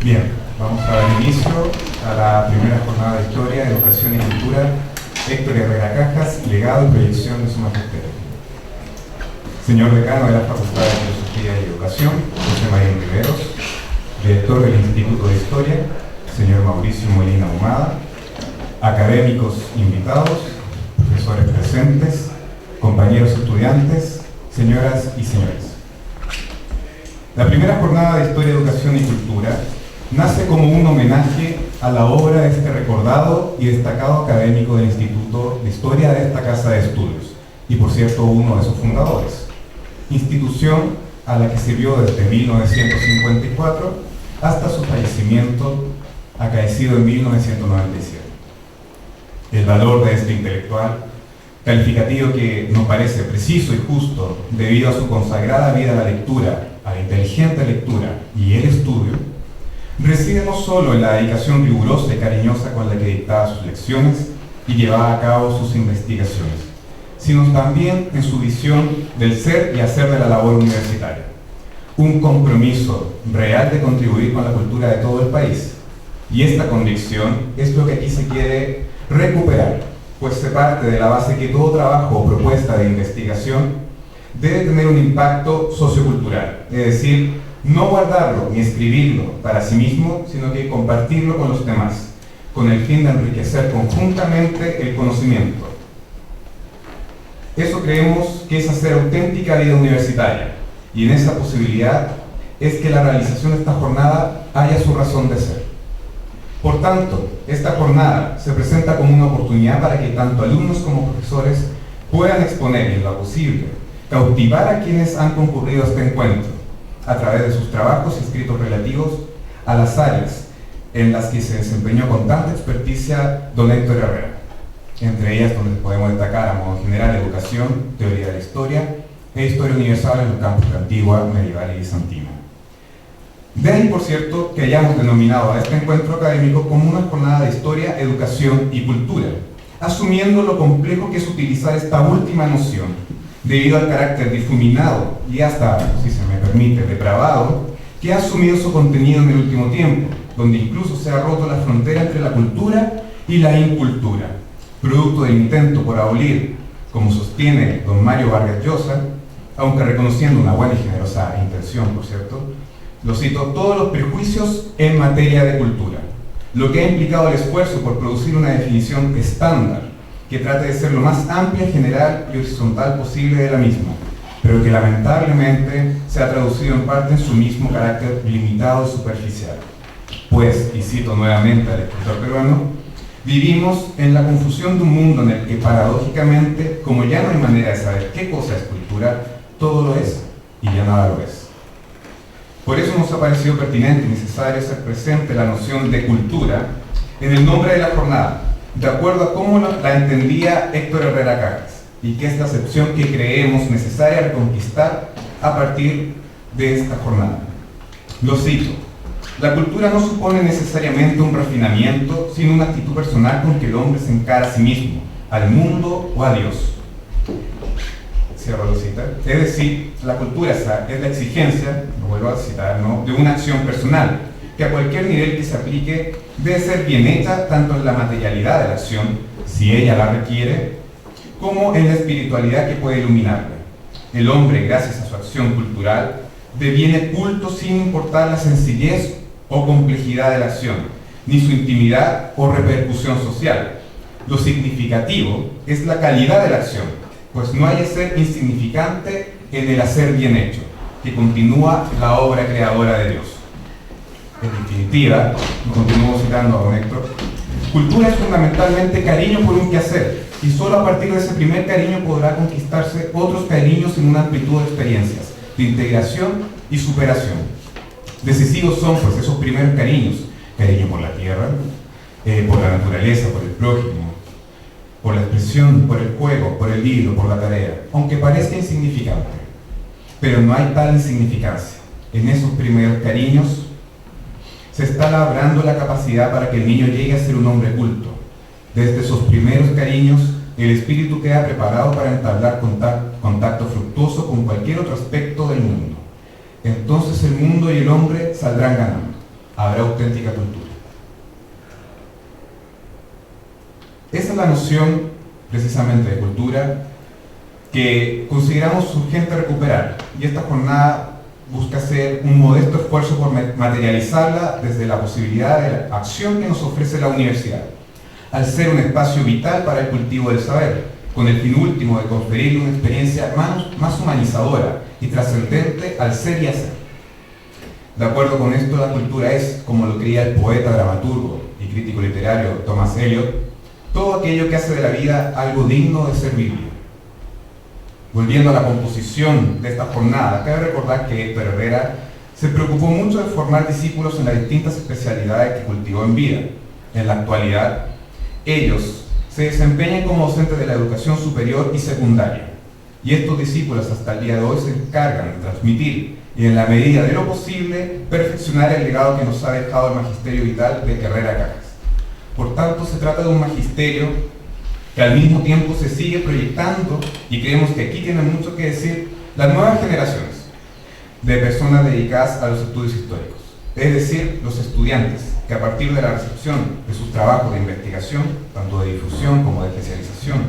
Bien, vamos a dar inicio a la primera jornada de Historia, Educación y Cultura, Héctor Herrera Cajas, legado y proyección de su magisterio. Señor decano de la Facultad de Filosofía y Educación, José María Riveros, director del Instituto de Historia, señor Mauricio Molina Ahumada, académicos invitados, profesores presentes, compañeros estudiantes, señoras y señores. La primera jornada de Historia, Educación y Cultura nace como un homenaje a la obra de este recordado y destacado académico del Instituto de Historia de esta Casa de Estudios, y por cierto uno de sus fundadores, institución a la que sirvió desde 1954 hasta su fallecimiento acaecido en 1997. El valor de este intelectual, calificativo que nos parece preciso y justo debido a su consagrada vida a la lectura, a la inteligente lectura y el estudio, reside no solo en la dedicación rigurosa y cariñosa con la que dictaba sus lecciones y llevaba a cabo sus investigaciones, sino también en su visión del ser y hacer de la labor universitaria. Un compromiso real de contribuir con la cultura de todo el país. Y esta convicción es lo que aquí se quiere recuperar, pues se parte de la base que todo trabajo o propuesta de investigación debe tener un impacto sociocultural, es decir, no guardarlo ni escribirlo para sí mismo, sino que compartirlo con los demás, con el fin de enriquecer conjuntamente el conocimiento. Eso creemos que es hacer auténtica vida universitaria, y en esa posibilidad es que la realización de esta jornada haya su razón de ser. Por tanto, esta jornada se presenta como una oportunidad para que tanto alumnos como profesores puedan exponer en lo posible, cautivar a quienes han concurrido a este encuentro, a través de sus trabajos y escritos relativos a las áreas en las que se desempeñó con tanta experticia don Héctor Herrera, entre ellas donde podemos destacar a modo general educación, teoría de la historia e historia universal en los campos de antigua, medieval y bizantina. De ahí, por cierto, que hayamos denominado a este encuentro académico como una jornada de historia, educación y cultura, asumiendo lo complejo que es utilizar esta última noción, debido al carácter difuminado y hasta, si se me permite, depravado, que ha asumido su contenido en el último tiempo, donde incluso se ha roto la frontera entre la cultura y la incultura, producto del intento por abolir, como sostiene don Mario Vargas Llosa, aunque reconociendo una buena y generosa intención, por cierto, lo cito, todos los prejuicios en materia de cultura, lo que ha implicado el esfuerzo por producir una definición estándar que trate de ser lo más amplia, general y horizontal posible de la misma, pero que lamentablemente se ha traducido en parte en su mismo carácter limitado y superficial. Pues, y cito nuevamente al escritor peruano, vivimos en la confusión de un mundo en el que paradójicamente, como ya no hay manera de saber qué cosa es cultura, todo lo es y ya nada lo es. Por eso nos ha parecido pertinente y necesario hacer presente la noción de cultura en el nombre de la jornada, de acuerdo a cómo la entendía Héctor Herrera Cajas, y que esta acepción que creemos necesaria reconquistar a partir de esta jornada. Lo cito, la cultura no supone necesariamente un refinamiento, sino una actitud personal con que el hombre se encara a sí mismo, al mundo o a Dios. Cierro la cita. Es decir, la cultura es la exigencia, lo vuelvo a citar, ¿no?, de una acción personal, que a cualquier nivel que se aplique debe ser bien hecha tanto en la materialidad de la acción, si ella la requiere, como en la espiritualidad que puede iluminarla. El hombre, gracias a su acción cultural, deviene culto sin importar la sencillez o complejidad de la acción, ni su intimidad o repercusión social. Lo significativo es la calidad de la acción, pues no hay ser insignificante en el hacer bien hecho, que continúa la obra creadora de Dios. En definitiva, y continúo citando a don Héctor, cultura es fundamentalmente cariño por un quehacer, y solo a partir de ese primer cariño podrá conquistarse otros cariños en una amplitud de experiencias, de integración y superación. Decisivos son pues esos primeros cariños, cariño por la tierra, por la naturaleza, por el prójimo, por la expresión, por el juego, por el libro, por la tarea, aunque parezca insignificante. Pero no hay tal insignificancia. En esos primeros cariños se está labrando la capacidad para que el niño llegue a ser un hombre culto. Desde esos primeros cariños, el espíritu queda preparado para entablar contacto fructuoso con cualquier otro aspecto del mundo. Entonces el mundo y el hombre saldrán ganando. Habrá auténtica cultura. Esa es la noción, precisamente, de cultura que consideramos urgente recuperar. Y esta jornada busca hacer un modesto esfuerzo por materializarla desde la posibilidad de la acción que nos ofrece la universidad, al ser un espacio vital para el cultivo del saber, con el fin último de conferirle una experiencia más humanizadora y trascendente al ser y hacer. De acuerdo con esto, la cultura es, como lo creía el poeta, dramaturgo y crítico literario Thomas Eliot, todo aquello que hace de la vida algo digno de ser vivido. Volviendo a la composición de esta jornada, cabe recordar que Héctor Herrera se preocupó mucho de formar discípulos en las distintas especialidades que cultivó en vida. En la actualidad, ellos se desempeñan como docentes de la educación superior y secundaria, y estos discípulos hasta el día de hoy se encargan de transmitir y, en la medida de lo posible, perfeccionar el legado que nos ha dejado el magisterio vital de Herrera Cajas. Por tanto, se trata de un magisterio que al mismo tiempo se sigue proyectando, y creemos que aquí tienen mucho que decir las nuevas generaciones de personas dedicadas a los estudios históricos, es decir, los estudiantes que a partir de la recepción de sus trabajos de investigación, tanto de difusión como de especialización,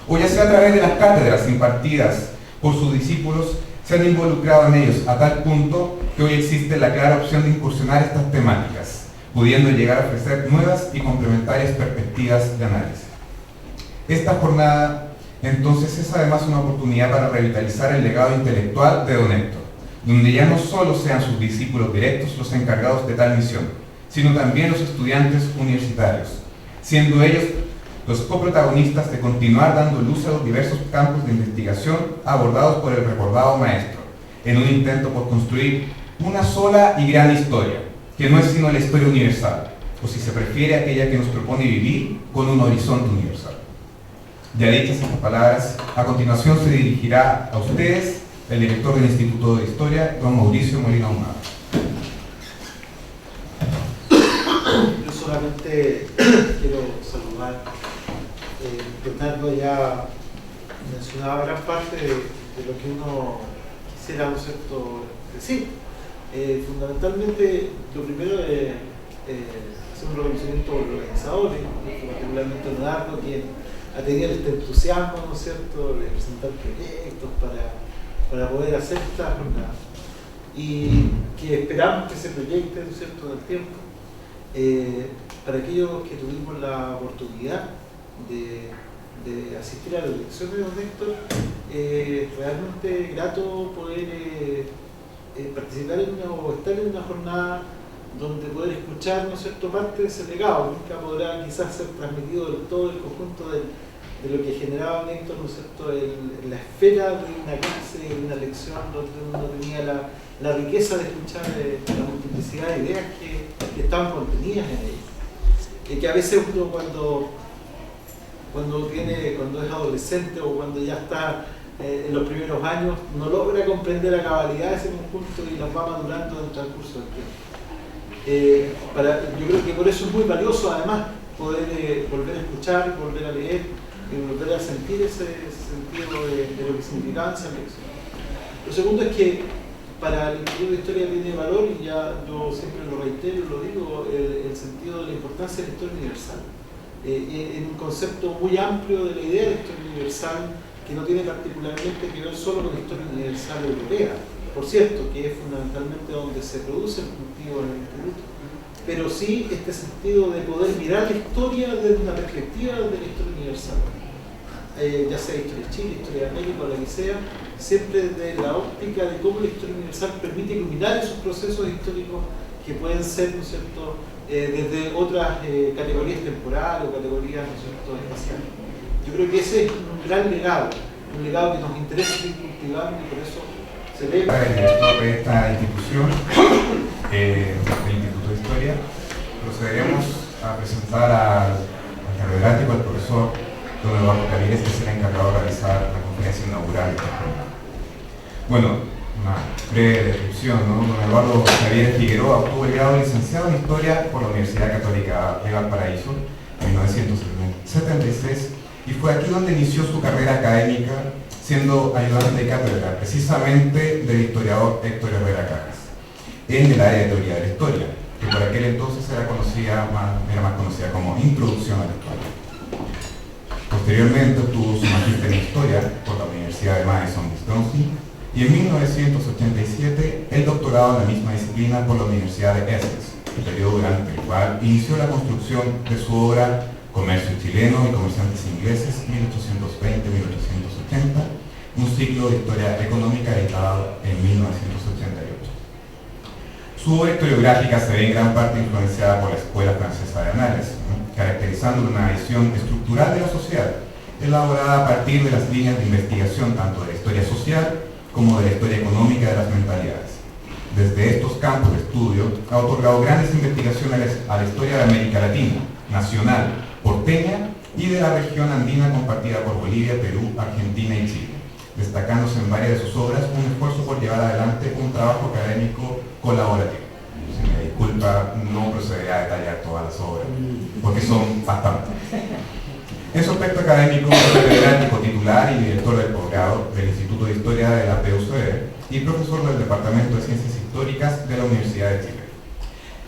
o ya sea a través de las cátedras impartidas por sus discípulos, se han involucrado en ellos a tal punto que hoy existe la clara opción de incursionar estas temáticas, pudiendo llegar a ofrecer nuevas y complementarias perspectivas de análisis. Esta jornada, entonces, es además una oportunidad para revitalizar el legado intelectual de don Héctor, donde ya no solo sean sus discípulos directos los encargados de tal misión, sino también los estudiantes universitarios, siendo ellos los coprotagonistas de continuar dando luz a los diversos campos de investigación abordados por el recordado maestro, en un intento por construir una sola y gran historia, que no es sino la historia universal, o si se prefiere, aquella que nos propone vivir con un horizonte universal. Ya dichas estas palabras, a continuación se dirigirá a ustedes el director del Instituto de Historia, don Mauricio Molina Ahumada. Yo solamente quiero saludar. Bernardo ya mencionaba gran parte de lo que uno quisiera, ¿no es cierto?, decir. Fundamentalmente, lo primero es hacer un reconocimiento organizador, particularmente Leonardo, quien ha tenido este entusiasmo, ¿no es cierto?, de presentar proyectos para poder hacer esta jornada, y que esperamos que se proyecte, ¿no es cierto?, en el tiempo. Para aquellos que tuvimos la oportunidad de asistir a las lecciones de don Héctor, realmente grato poder participar o estar en una jornada donde poder escuchar, ¿no es cierto?, parte de ese legado. Nunca podrá quizás ser transmitido del todo el conjunto de lo que generaba don Héctor, ¿no es cierto?, en la esfera de una clase, de una lección, donde uno tenía la riqueza de escuchar la multiplicidad de ideas que estaban contenidas en ella. Que a veces uno cuando es adolescente o cuando ya está en los primeros años, no logra comprender a cabalidad ese conjunto y las va madurando en el transcurso del tiempo. Yo creo que por eso es muy valioso, además, poder volver a escuchar, volver a leer y volver a sentir ese sentido de lo que significaba esa lección. Lo segundo es que para el Instituto de Historia tiene valor, y ya yo siempre lo reitero y lo digo, el sentido de la importancia de la historia universal. En un concepto muy amplio de la idea de la historia universal, que no tiene particularmente que ver solo con la historia universal europea, por cierto, que es fundamentalmente donde se produce el cultivo en el instituto, pero sí este sentido de poder mirar la historia desde una perspectiva de la historia universal, ya sea historia de Chile, historia de América o la que sea, siempre desde la óptica de cómo la historia universal permite iluminar esos procesos históricos que pueden ser, ¿no es cierto?, desde otras categorías temporales o categorías, ¿no es cierto?, espaciales. Yo creo que ese es un gran legado, un legado que nos interesa seguir cultivando, y por eso se ve. El director de esta institución, el Instituto de Historia, procederemos a presentar al catedrático, al profesor don Eduardo Cavieres, que será encargado de realizar la conferencia inaugural de esta jornada. Bueno, una breve descripción, ¿no? Don Eduardo Cavieres Figueroa obtuvo el grado de licenciado en Historia por la Universidad Católica de Valparaíso en 1976 y fue aquí donde inició su carrera académica, siendo ayudante de cátedra precisamente del historiador Héctor Herrera Cajas en el área de teoría de la historia, que por aquel entonces era más conocida como Introducción a la Historia. Posteriormente obtuvo su magíster en Historia por la Universidad de Madison, Wisconsin, y en 1987 el doctorado en la misma disciplina por la Universidad de Essex, periodo durante el cual inició la construcción de su obra Comercio chileno y comerciantes ingleses, 1820-1880, un ciclo de historia económica editado en 1988. Su obra historiográfica se ve en gran parte influenciada por la Escuela Francesa de Análisis, caracterizando una visión estructural de la sociedad, elaborada a partir de las líneas de investigación tanto de la historia social como de la historia económica de las mentalidades. Desde estos campos de estudio ha otorgado grandes investigaciones a la historia de América Latina, nacional, porteña y de la región andina compartida por Bolivia, Perú, Argentina y Chile, destacándose en varias de sus obras un esfuerzo por llevar adelante un trabajo académico colaborativo. Si me disculpa, no procederé a detallar todas las obras, porque son bastantes. En su aspecto académico, es catedrático titular y director del posgrado del Instituto de Historia de la PUCR y profesor del Departamento de Ciencias Históricas de la Universidad de Chile.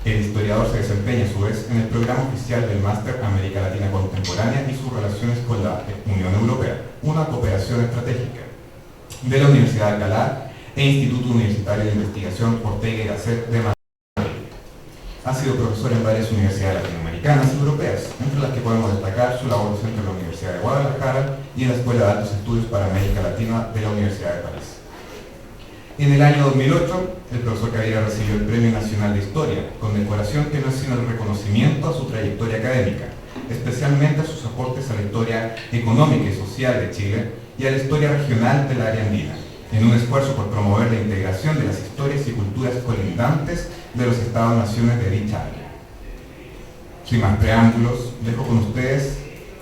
El historiador se desempeña a su vez en el programa oficial del Máster América Latina Contemporánea y sus relaciones con la Unión Europea, una cooperación estratégica, de la Universidad de Alcalá e Instituto Universitario de Investigación Ortega y Gasset de Madrid. Ha sido profesor en varias universidades latinoamericanas y europeas, entre las que podemos destacar su labor docente en la Universidad de Guadalajara y en la Escuela de Altos Estudios para América Latina de la Universidad de París. En el año 2008, el profesor Cavieres recibió el Premio Nacional de Historia, condecoración que no es sino el reconocimiento a su trayectoria académica, especialmente a sus aportes a la historia económica y social de Chile y a la historia regional del área andina, en un esfuerzo por promover la integración de las historias y culturas colindantes de los Estados-naciones de dicha área. Sin más preámbulos, dejo con ustedes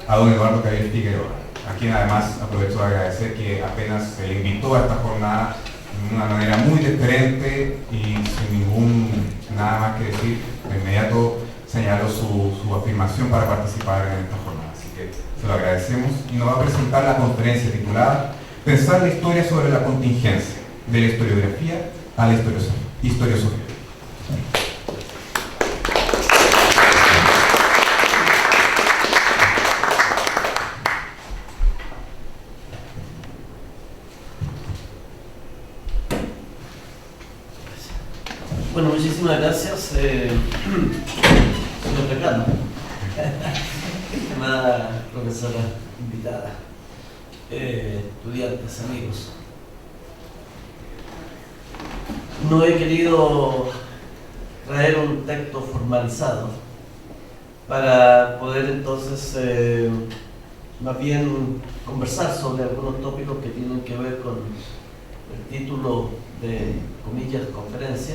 a don Eduardo Cavieres Figueroa, a quien además aprovecho de agradecer que apenas se le invitó a esta jornada de una manera muy diferente y sin nada más que decir, de inmediato señaló su afirmación para participar en esta jornada. Así que se lo agradecemos y nos va a presentar la conferencia titulada Pensar la historia sobre la contingencia, de la historiografía a la historiosofía. Bueno, muchísimas gracias, señor decano, estimada profesora invitada, estudiantes, amigos. No he querido traer un texto formalizado para poder entonces más bien conversar sobre algunos tópicos que tienen que ver con el título de, comillas, conferencia.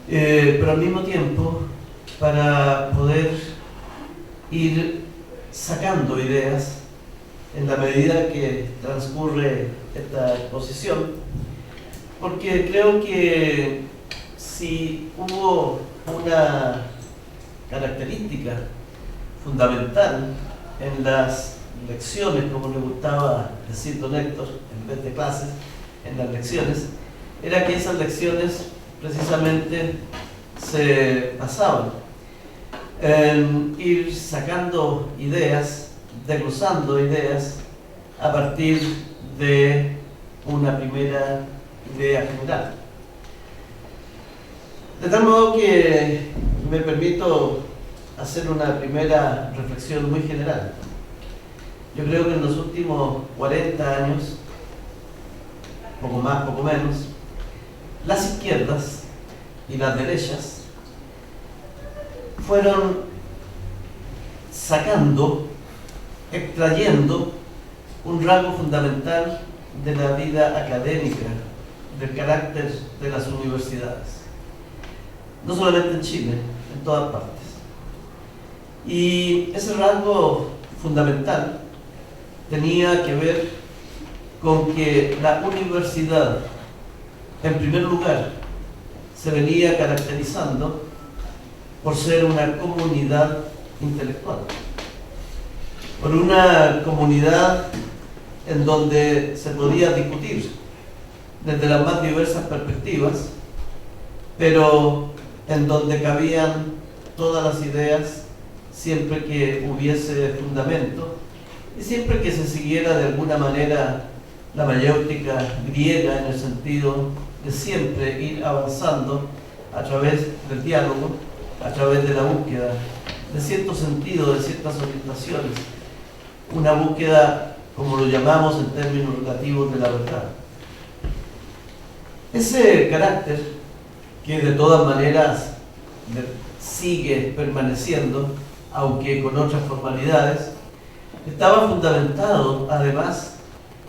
Pero al mismo tiempo para poder ir sacando ideas en la medida que transcurre esta exposición, porque creo que si hubo una característica fundamental en las lecciones, como le gustaba decir don Héctor, en vez de clases, en las lecciones, era que esas lecciones precisamente se basaban en ir sacando ideas, desglosando ideas a partir de una primera idea general. De tal modo que me permito hacer una primera reflexión muy general. Yo creo que en los últimos 40 años, poco más, poco menos, las izquierdas y las derechas fueron sacando, extrayendo un rasgo fundamental de la vida académica, del carácter de las universidades. No solamente en Chile, en todas partes. Y ese rasgo fundamental tenía que ver con que la universidad, en primer lugar, se venía caracterizando por ser una comunidad intelectual, por una comunidad en donde se podía discutir desde las más diversas perspectivas, pero en donde cabían todas las ideas siempre que hubiese fundamento y siempre que se siguiera de alguna manera la mayéutica griega, en el sentido de siempre ir avanzando a través del diálogo, a través de la búsqueda de cierto sentido, de ciertas orientaciones, una búsqueda, como lo llamamos en términos relativos, de la verdad. Ese carácter, que de todas maneras sigue permaneciendo, aunque con otras formalidades, estaba fundamentado además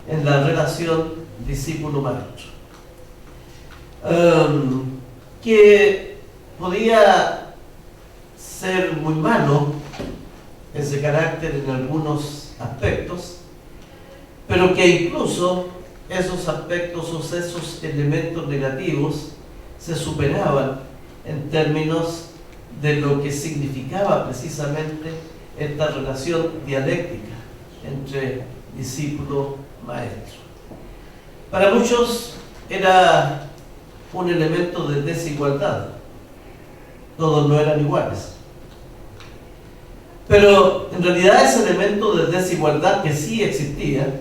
en la relación discípulo-maestro, que podía ser muy malo ese carácter en algunos aspectos, pero que incluso esos aspectos o esos elementos negativos se superaban en términos de lo que significaba precisamente esta relación dialéctica entre discípulo-maestro. Para muchos era un elemento de desigualdad, todos no eran iguales. Pero en realidad ese elemento de desigualdad que sí existía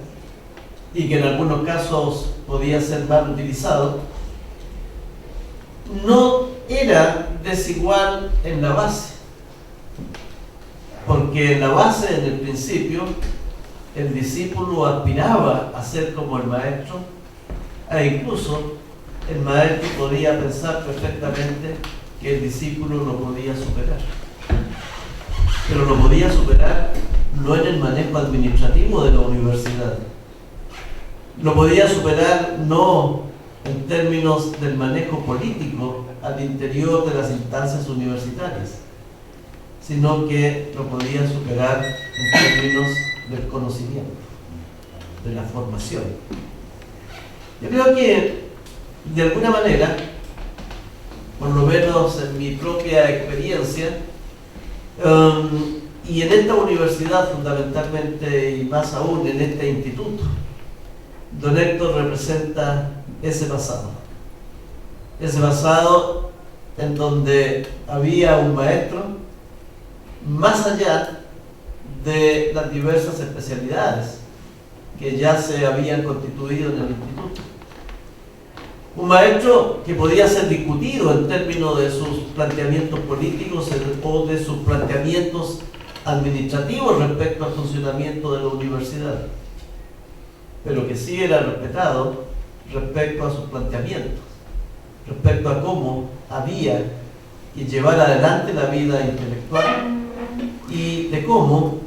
y que en algunos casos podía ser mal utilizado, no era desigual en la base, porque en la base, en el principio, el discípulo aspiraba a ser como el maestro, e incluso el maestro podía pensar perfectamente que el discípulo lo podía superar. Pero lo podía superar no en el manejo administrativo de la universidad, lo podía superar no en términos del manejo político al interior de las instancias universitarias, sino que lo podía superar en términos del conocimiento, de la formación. Yo creo que, de alguna manera, por lo menos en mi propia experiencia, y en esta universidad fundamentalmente, y más aún en este instituto, don Héctor representa ese pasado en donde había un maestro más allá de las diversas especialidades que ya se habían constituido en el instituto. Un maestro que podía ser discutido en términos de sus planteamientos políticos o de sus planteamientos administrativos respecto al funcionamiento de la universidad, pero que sí era respetado respecto a sus planteamientos, respecto a cómo había que llevar adelante la vida intelectual y de cómo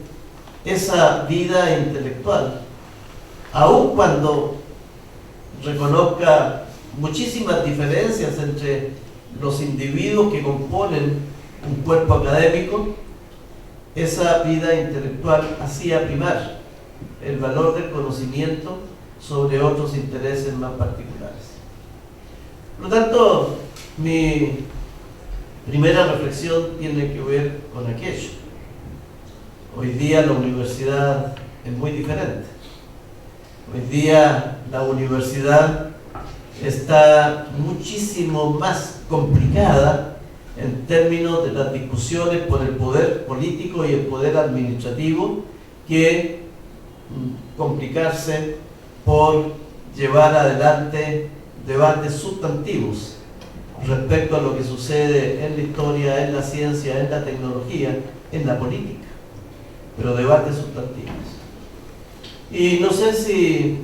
esa vida intelectual, aun cuando reconozca muchísimas diferencias entre los individuos que componen un cuerpo académico, esa vida intelectual hacía primar el valor del conocimiento sobre otros intereses más particulares. Por lo tanto, mi primera reflexión tiene que ver con aquello. Hoy día la universidad es muy diferente. Hoy día la universidad está muchísimo más complicada en términos de las discusiones por el poder político y el poder administrativo que complicarse por llevar adelante debates sustantivos respecto a lo que sucede en la historia, en la ciencia, en la tecnología, en la política, pero debates sustantivos. Y no sé si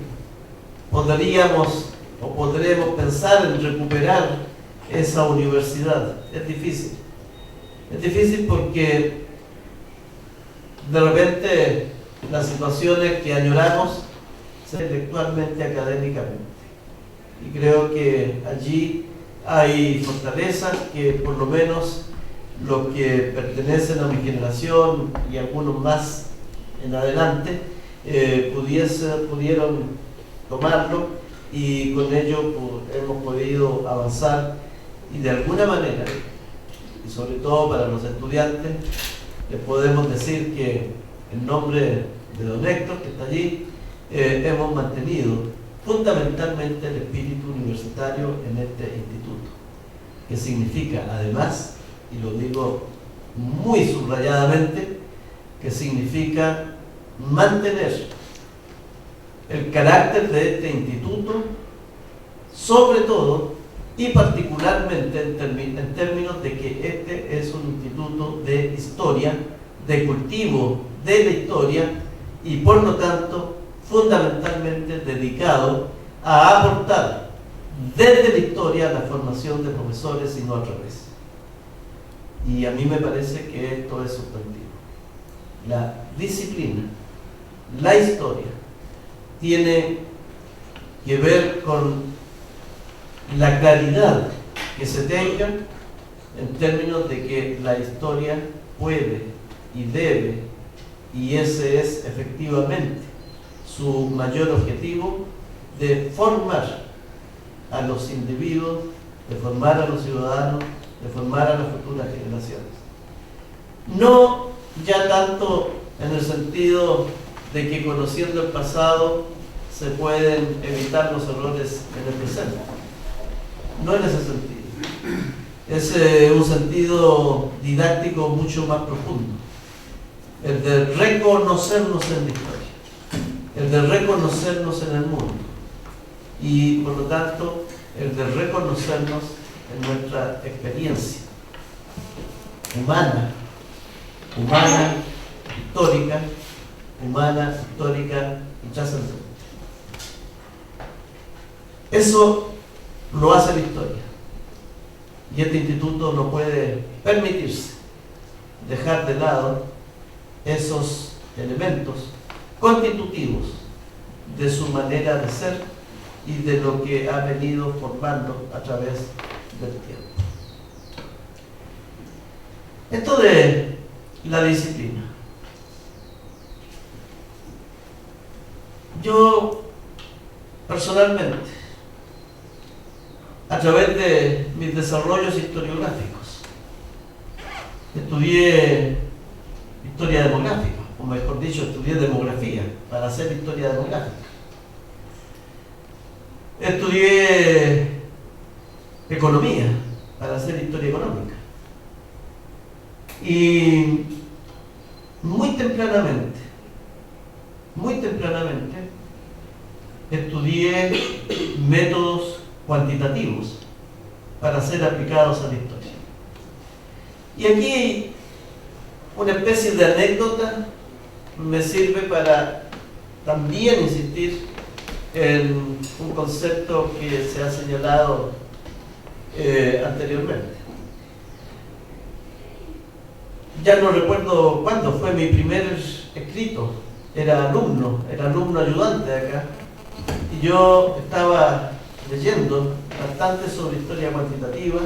podríamos o podremos pensar en recuperar esa universidad. Es difícil. Es difícil porque de repente las situaciones que añoramos se intelectualmente, académicamente. Y creo que allí hay fortalezas que por lo menos los que pertenecen a mi generación y algunos más en adelante pudieron tomarlo, y con ello hemos podido avanzar, y de alguna manera, y sobre todo para los estudiantes, les podemos decir que en nombre de don Héctor, que está allí, hemos mantenido fundamentalmente el espíritu universitario en este instituto, que significa además, y lo digo muy subrayadamente, que significa mantener el carácter de este instituto, sobre todo y particularmente en términos de que este es un instituto de historia, de cultivo de la historia, y por lo tanto fundamentalmente dedicado a aportar desde la historia a la formación de profesores y no al revés. Y a mí me parece que esto es sustantivo. La disciplina, la historia, tiene que ver con la claridad que se tenga en términos de que la historia puede y debe, y ese es efectivamente su mayor objetivo, de formar a los individuos, de formar a los ciudadanos, de formar a las futuras generaciones. No ya tanto en el sentido de que conociendo el pasado se pueden evitar los errores en el presente. No en ese sentido. Es un sentido didáctico mucho más profundo. El de reconocernos en la historia, el de reconocernos en el mundo, y por lo tanto el de reconocernos en nuestra experiencia humana, histórica y trascendente. Eso lo hace la historia, y este instituto no puede permitirse dejar de lado esos elementos constitutivos de su manera de ser y de lo que ha venido formando a través del tiempo. Esto de la disciplina. Yo personalmente, a través de mis desarrollos historiográficos, estudié historia demográfica, o mejor dicho, estudié demografía para hacer historia demográfica. Estudié economía para hacer historia económica. Y muy tempranamente, estudié métodos cuantitativos para ser aplicados a la historia. Y aquí una especie de anécdota me sirve para también insistir en un concepto que se ha señalado anteriormente. Ya no recuerdo cuándo fue mi primer escrito, era alumno ayudante de acá, y yo estaba leyendo bastante sobre historia cuantitativa.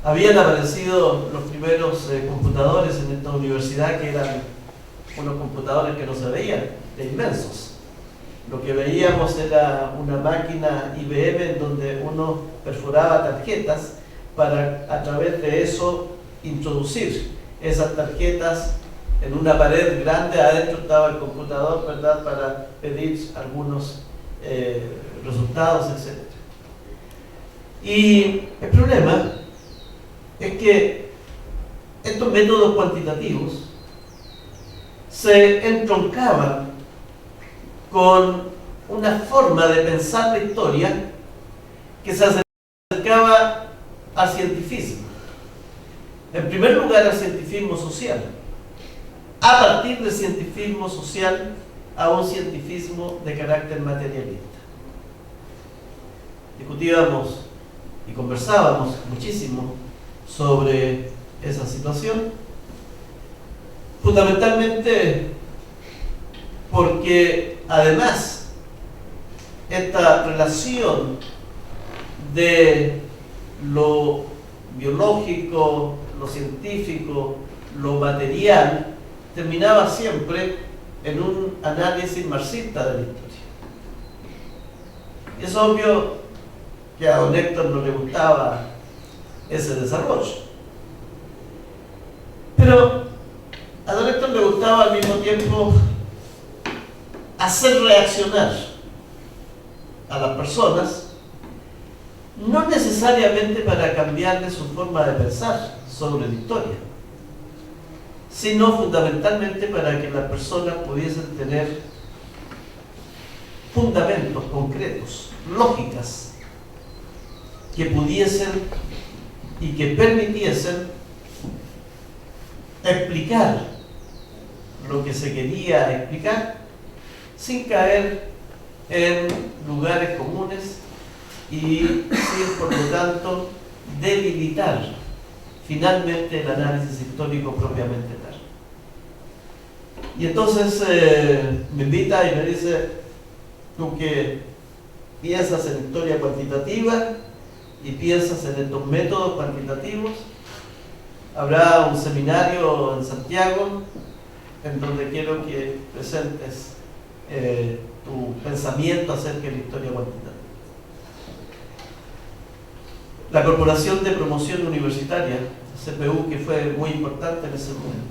Habían aparecido los primeros computadores en esta universidad, que eran unos computadores que no se veían, de inmensos. Lo que veíamos era una máquina IBM en donde uno perforaba tarjetas para a través de eso introducir esas tarjetas en una pared grande. Adentro estaba el computador, ¿verdad?, para pedir algunos resultados, etc. Y el problema es que estos métodos cuantitativos se entroncaban con una forma de pensar la historia que se acercaba al cientifismo. En primer lugar, al cientifismo social. A partir del cientifismo social a un cientifismo de carácter materialista. Discutíamos y conversábamos muchísimo sobre esa situación, fundamentalmente porque además esta relación de lo biológico, lo científico, lo material, terminaba siempre en un análisis marxista de la historia. Es obvio que a don Héctor no le gustaba ese desarrollo, pero a don Héctor le gustaba al mismo tiempo hacer reaccionar a las personas, no necesariamente para cambiarle su forma de pensar sobre la historia, sino fundamentalmente para que las personas pudiesen tener fundamentos concretos, lógicas, que pudiesen y que permitiesen explicar lo que se quería explicar sin caer en lugares comunes y sin, por lo tanto, debilitar finalmente el análisis histórico propiamente tal. Y entonces me invita y me dice: tú que piensas en historia cuantitativa y piensas en estos métodos cuantitativos, habrá un seminario en Santiago en donde quiero que presentes tu pensamiento acerca de la historia cuantitativa. La Corporación de Promoción Universitaria, CPU, que fue muy importante en ese momento.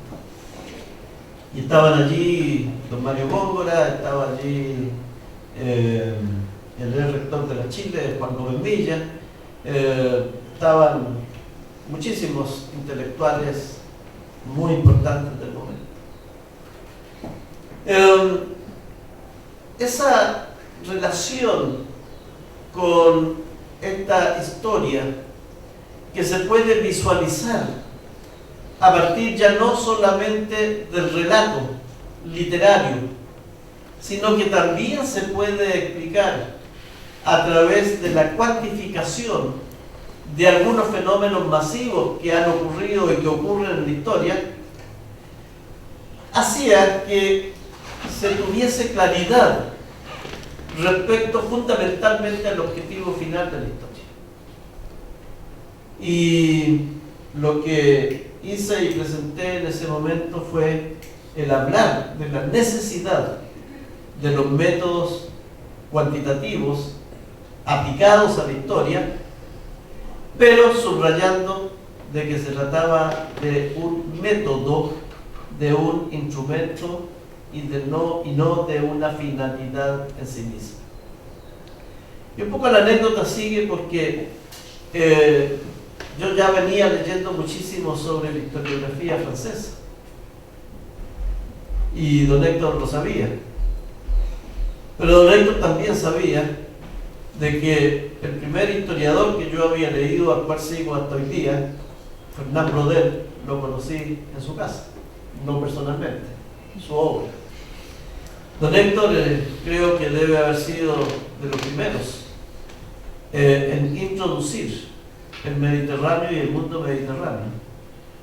Y estaban allí don Mario Góngora, estaba allí el rector de la Chile, Juan Gómez Villa, estaban muchísimos intelectuales muy importantes del momento. Esa relación con esta historia que se puede visualizar a partir ya no solamente del relato literario, sino que también se puede explicar a través de la cuantificación de algunos fenómenos masivos que han ocurrido y que ocurren en la historia, hacía que se tuviese claridad respecto fundamentalmente al objetivo final de la historia. Y lo que hice y presenté en ese momento fue el hablar de la necesidad de los métodos cuantitativos aplicados a la historia, pero subrayando de que se trataba de un método, de un instrumento y no de una finalidad en sí misma. Y un poco la anécdota sigue porque yo ya venía leyendo muchísimo sobre la historiografía francesa y don Héctor lo sabía, pero don Héctor también sabía de que el primer historiador que yo había leído, al cual sigo hasta hoy día, Fernand Braudel, lo conocí en su casa, no personalmente, su obra. Don Héctor creo que debe haber sido de los primeros en introducir el Mediterráneo y el mundo mediterráneo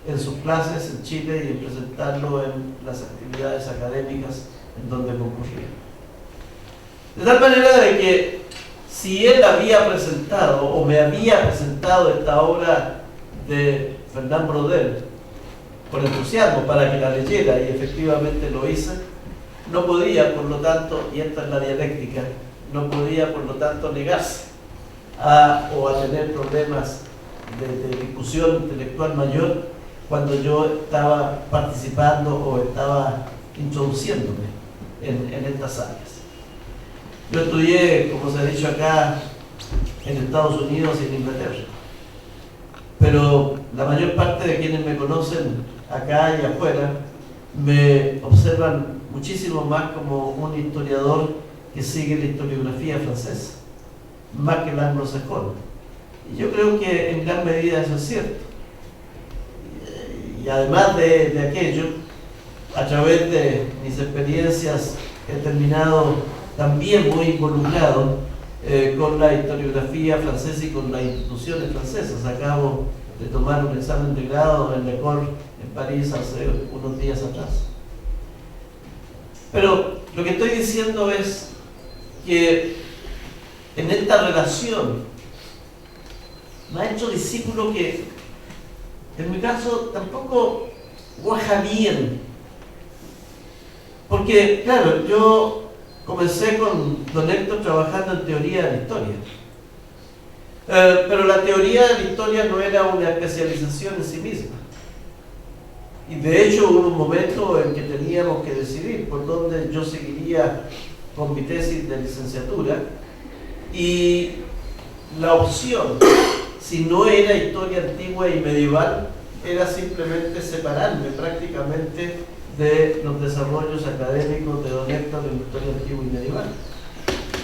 en sus clases en Chile y en presentarlo en las actividades académicas en donde concurría. De tal manera de que si él había presentado o me había presentado esta obra de Fernand Braudel por entusiasmo para que la leyera, y efectivamente lo hice, no podía, por lo tanto, y esta es la dialéctica, no podía, por lo tanto, negarse a tener problemas de discusión intelectual mayor cuando yo estaba participando o estaba introduciéndome en estas áreas. Yo estudié, como se ha dicho acá, en Estados Unidos y en Inglaterra, pero la mayor parte de quienes me conocen acá y afuera me observan muchísimo más como un historiador que sigue la historiografía francesa, más que la anglosajona. Y yo creo que en gran medida eso es cierto. Y además de aquello, a través de mis experiencias he terminado también muy involucrado con la historiografía francesa y con las instituciones francesas. Acabo de tomar un examen de grado en l'École en París hace unos días atrás. Pero lo que estoy diciendo es que en esta relación me ha hecho discípulo que en mi caso tampoco cuaja bien. Porque, claro, yo comencé con don Héctor trabajando en teoría de la historia. Pero la teoría de la historia no era una especialización en sí misma. Y de hecho hubo un momento en que teníamos que decidir por dónde yo seguiría con mi tesis de licenciatura. Y la opción, si no era historia antigua y medieval, era simplemente separarme prácticamente de los desarrollos académicos de don Héctor en historia antigua y medieval,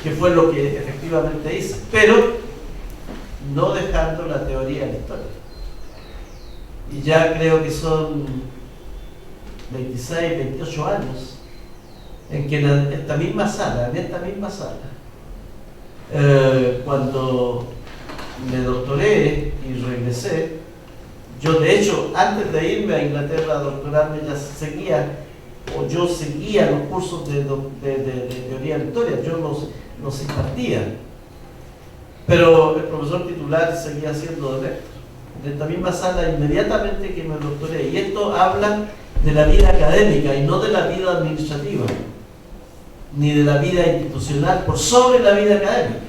que fue lo que efectivamente hice, pero no dejando la teoría de la historia. Y ya creo que son 26, 28 años en que en esta misma sala, cuando me doctoré y regresé, yo de hecho antes de irme a Inglaterra a doctorarme yo seguía los cursos de teoría de la historia, yo los impartía, pero el profesor titular seguía siendo don Héctor. En esta misma sala inmediatamente que me doctoré, y esto habla de la vida académica y no de la vida administrativa ni de la vida institucional por sobre la vida académica.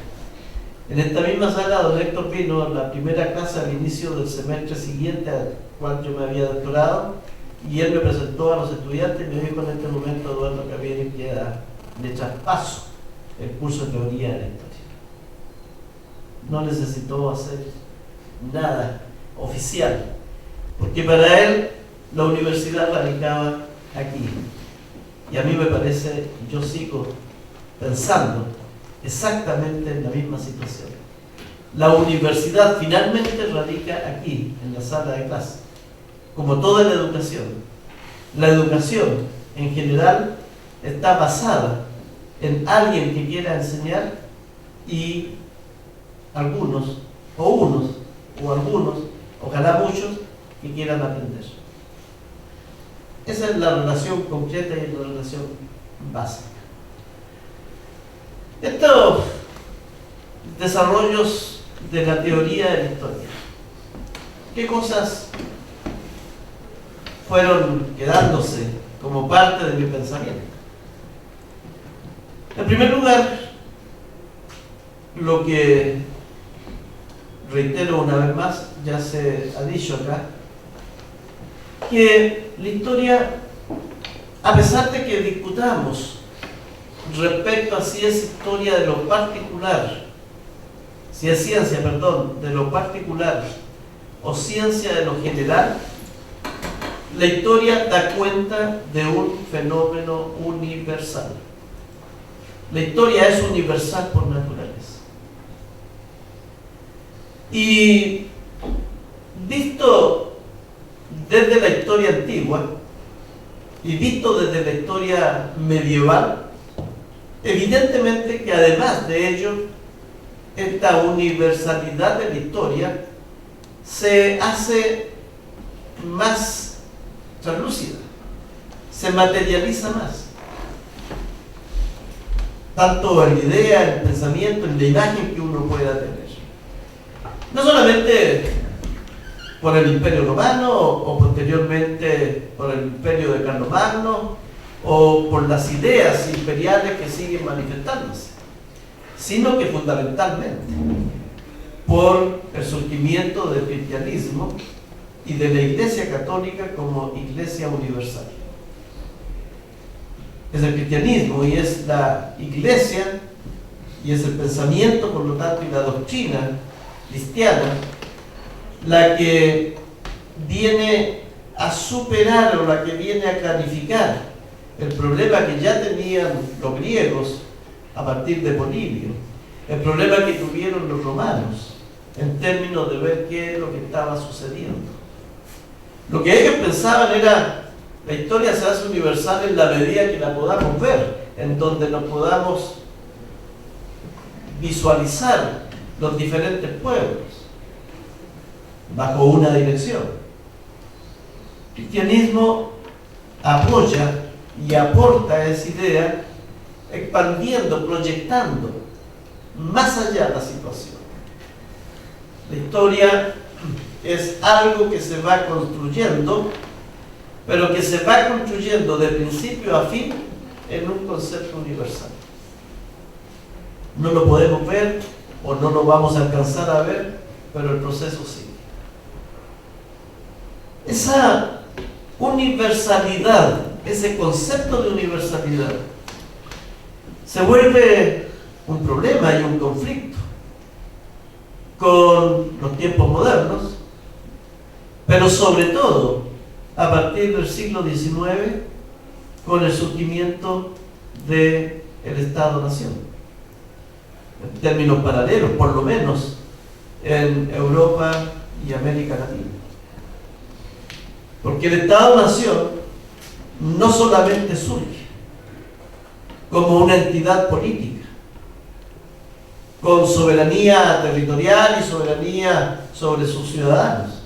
En esta misma sala don Héctor vino a la primera clase al inicio del semestre siguiente al cual yo me había doctorado, y él me presentó a los estudiantes y me dijo: en este momento, Eduardo Cavieri, queda de traspaso el curso de teoría de la historia. No necesitó hacer nada oficial, porque para él la universidad radicaba aquí. Y a mí me parece, yo sigo pensando exactamente en la misma situación. La universidad finalmente radica aquí, en la sala de clase, como toda la educación. La educación en general está basada en alguien que quiera enseñar y algunos, ojalá muchos, que quieran aprender. Esa es la relación concreta y la relación básica. Estos desarrollos de la teoría de la historia, ¿qué cosas fueron quedándose como parte de mi pensamiento? En primer lugar, lo que reitero una vez más, ya se ha dicho acá, que la historia, a pesar de que discutamos respecto a si es historia de lo particular, si es ciencia, perdón, de lo particular o ciencia de lo general, la historia da cuenta de un fenómeno universal. La historia es universal por naturaleza. Y visto desde la historia antigua y visto desde la historia medieval, evidentemente que además de ello, esta universalidad de la historia se hace más translúcida, se materializa más, tanto en la idea, en el pensamiento, en la imagen que uno pueda tener. No solamente por el Imperio Romano o posteriormente por el Imperio de Carlomagno o por las ideas imperiales que siguen manifestándose, sino que fundamentalmente por el surgimiento del cristianismo y de la Iglesia Católica como Iglesia universal. Es el cristianismo y es la Iglesia y es el pensamiento, por lo tanto, y la doctrina cristiana la que viene a superar o la que viene a clarificar el problema que ya tenían los griegos a partir de Polibio, el problema que tuvieron los romanos en términos de ver qué es lo que estaba sucediendo. Lo que ellos pensaban era: la historia se hace universal en la medida que la podamos ver, en donde nos podamos visualizar los diferentes pueblos bajo una dirección. El cristianismo apoya y aporta esa idea, expandiendo, proyectando más allá de la situación. La historia es algo que se va construyendo, pero que se va construyendo de principio a fin en un concepto universal. No lo podemos ver o no lo vamos a alcanzar a ver, pero el proceso sigue. Esa universalidad, ese concepto de universalidad, se vuelve un problema y un conflicto con los tiempos modernos, pero sobre todo a partir del siglo XIX con el surgimiento del Estado-Nación, en términos paralelos, por lo menos en Europa y América Latina. Porque el Estado-Nación no solamente surge como una entidad política, con soberanía territorial y soberanía sobre sus ciudadanos,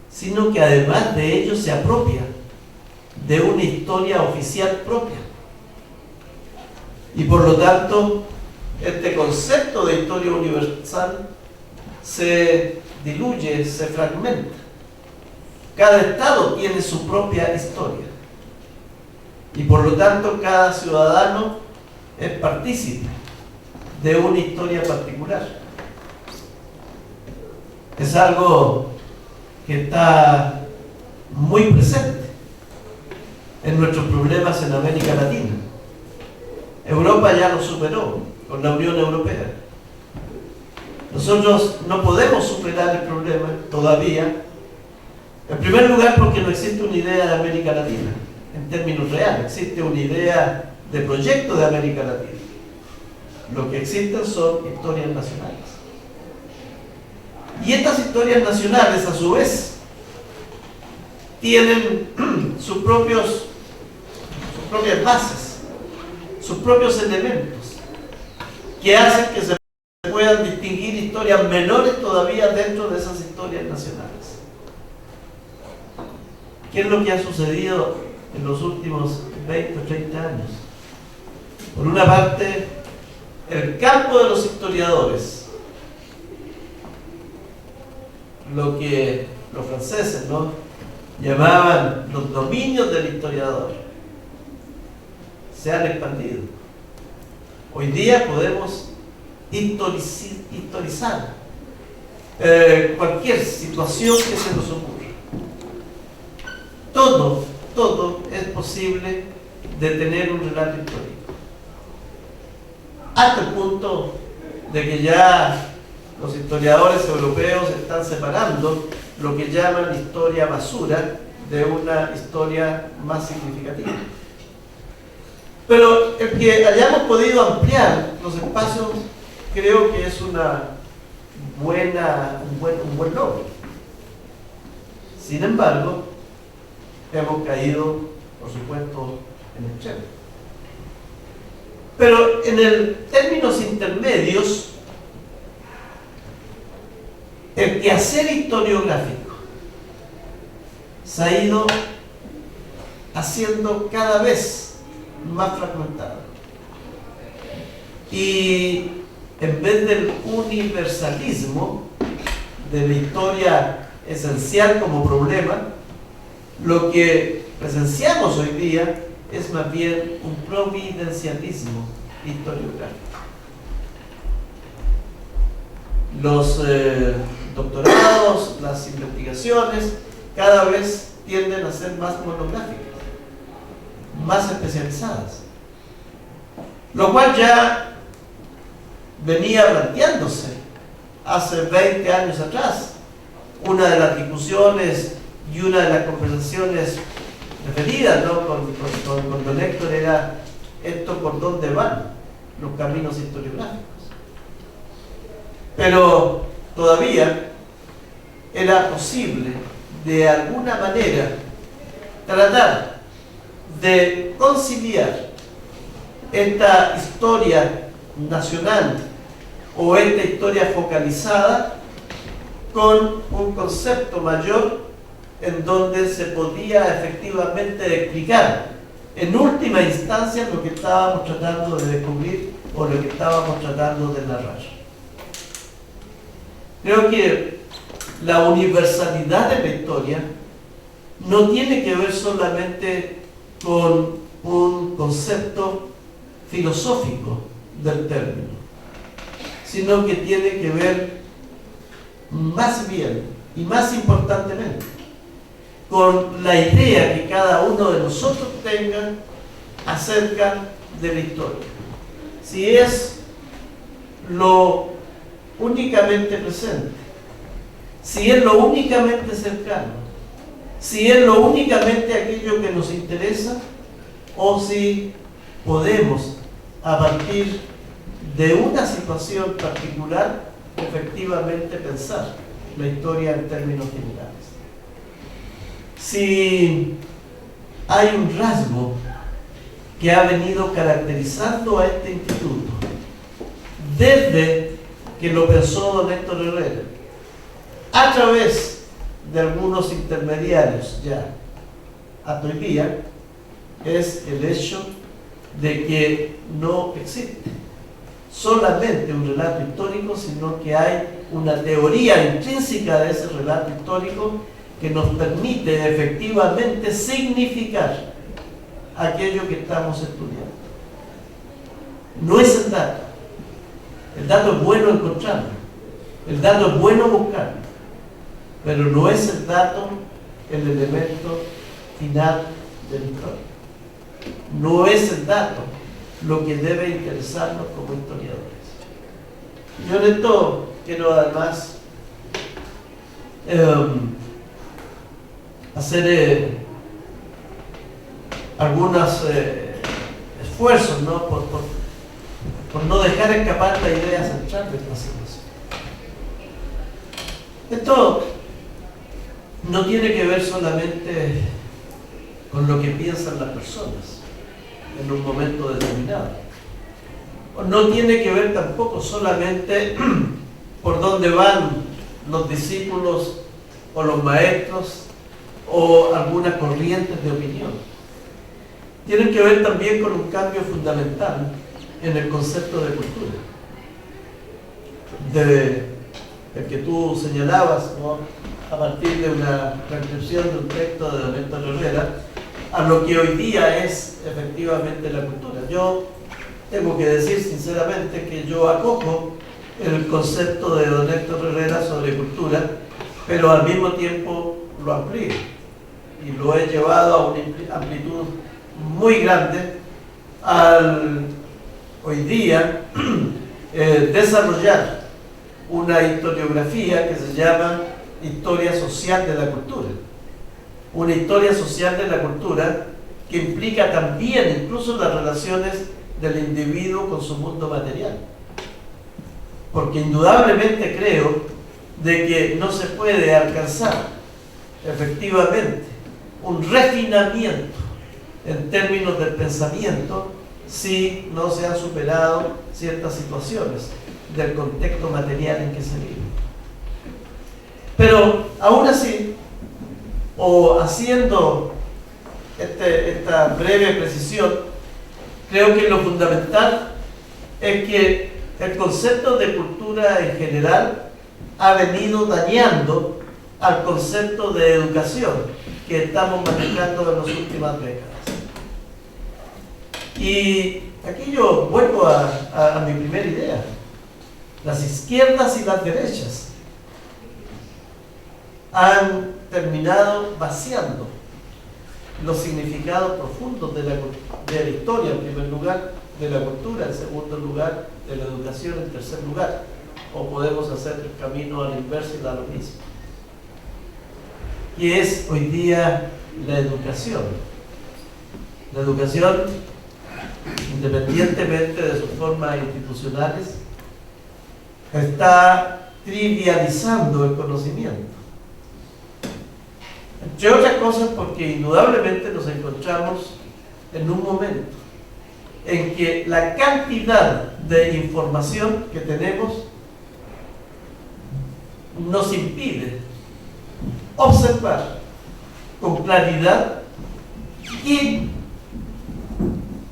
sino que además de ello se apropia de una historia oficial propia. Y por lo tanto, este concepto de historia universal se diluye, se fragmenta. Cada estado tiene su propia historia. Y por lo tanto, cada ciudadano es partícipe de una historia particular. Es algo que está muy presente en nuestros problemas en América Latina. Europa ya lo superó con la Unión Europea. Nosotros no podemos superar el problema todavía, en primer lugar porque no existe una idea de América Latina en términos reales, existe una idea de proyecto de América Latina. Lo que existen son historias nacionales. Y estas historias nacionales, a su vez, tienen sus propias bases, sus propios elementos, que hacen que se puedan distinguir historias menores todavía dentro de esas historias nacionales. ¿Qué es lo que ha sucedido en los últimos 20 o 30 años? Por una parte, el campo de los historiadores, lo que los franceses, ¿no?, llamaban los dominios del historiador, se han expandido. Hoy día podemos historizar cualquier situación que se nos ocurra. Todo es posible de tener un relato histórico. Hasta el punto de que ya los historiadores europeos están separando lo que llaman historia basura de una historia más significativa. Pero el que hayamos podido ampliar los espacios creo que es un buen logro. Sin embargo, hemos caído, por supuesto, en extremo. Pero en términos intermedios, el quehacer historiográfico se ha ido haciendo cada vez más fragmentado. Y en vez del universalismo de la historia esencial como problema, lo que presenciamos hoy día es más bien un providencialismo historiográfico. Los doctorados, las investigaciones, cada vez tienden a ser más monográficas, más especializadas, lo cual ya venía planteándose hace 20 años atrás. Una de las discusiones y una de las conversaciones referidas, ¿no?, con don Héctor era esto: ¿por dónde van los caminos historiográficos? Pero todavía era posible de alguna manera tratar de conciliar esta historia nacional o esta historia focalizada con un concepto mayor en donde se podía efectivamente explicar en última instancia lo que estábamos tratando de descubrir o lo que estábamos tratando de narrar. Creo que la universalidad de la historia no tiene que ver solamente con un concepto filosófico del término, sino que tiene que ver más bien y más importantemente con la idea que cada uno de nosotros tenga acerca de la historia. Si es lo únicamente presente, si es lo únicamente cercano, si es lo únicamente aquello que nos interesa, o si podemos, a partir de una situación particular, efectivamente pensar la historia en términos generales. Si hay un rasgo que ha venido caracterizando a este instituto desde que lo pensó don Héctor Herrera, a través de algunos intermediarios ya hasta hoy día, es el hecho de que no existe solamente un relato histórico, sino que hay una teoría intrínseca de ese relato histórico que nos permite efectivamente significar aquello que estamos estudiando. No es el dato. El dato es bueno encontrarlo, el dato es bueno buscarlo, pero no es el dato el elemento final de la historia. No es el dato lo que debe interesarnos como historiadores. Yo en esto quiero además hacer algunos esfuerzos, ¿no? por no dejar escapar la idea central de esta situación. Esto no tiene que ver solamente con lo que piensan las personas en un momento determinado. No tiene que ver tampoco solamente por dónde van los discípulos o los maestros o algunas corrientes de opinión. Tienen que ver también con un cambio fundamental en el concepto de cultura, el que tú señalabas, ¿no? A partir de una transcripción de un texto de don Héctor Herrera, a lo que hoy día es efectivamente la cultura. Yo tengo que decir sinceramente que yo acojo el concepto de don Héctor Herrera sobre cultura, pero al mismo tiempo lo amplío y lo he llevado a una amplitud muy grande al hoy día desarrollar una historiografía que se llama historia social de la cultura. Una historia social de la cultura que implica también incluso las relaciones del individuo con su mundo material. Porque indudablemente creo de que no se puede alcanzar efectivamente un refinamiento en términos del pensamiento si no se han superado ciertas situaciones del contexto material en que se vive. Pero aún así, o haciendo esta breve precisión, creo que lo fundamental es que el concepto de cultura en general ha venido dañando al concepto de educación que estamos manejando en las últimas décadas. Y aquí yo vuelvo a mi primera idea. Las izquierdas y las derechas han terminado vaciando los significados profundos de la historia, en primer lugar, de la cultura, en segundo lugar, de la educación, en tercer lugar. O podemos hacer el camino a la inversa y dar lo mismo. ¿Qué es hoy día la educación? La educación, independientemente de sus formas institucionales, está trivializando el conocimiento. Entre otras cosas porque indudablemente nos encontramos en un momento en que la cantidad de información que tenemos nos impide observar con claridad qué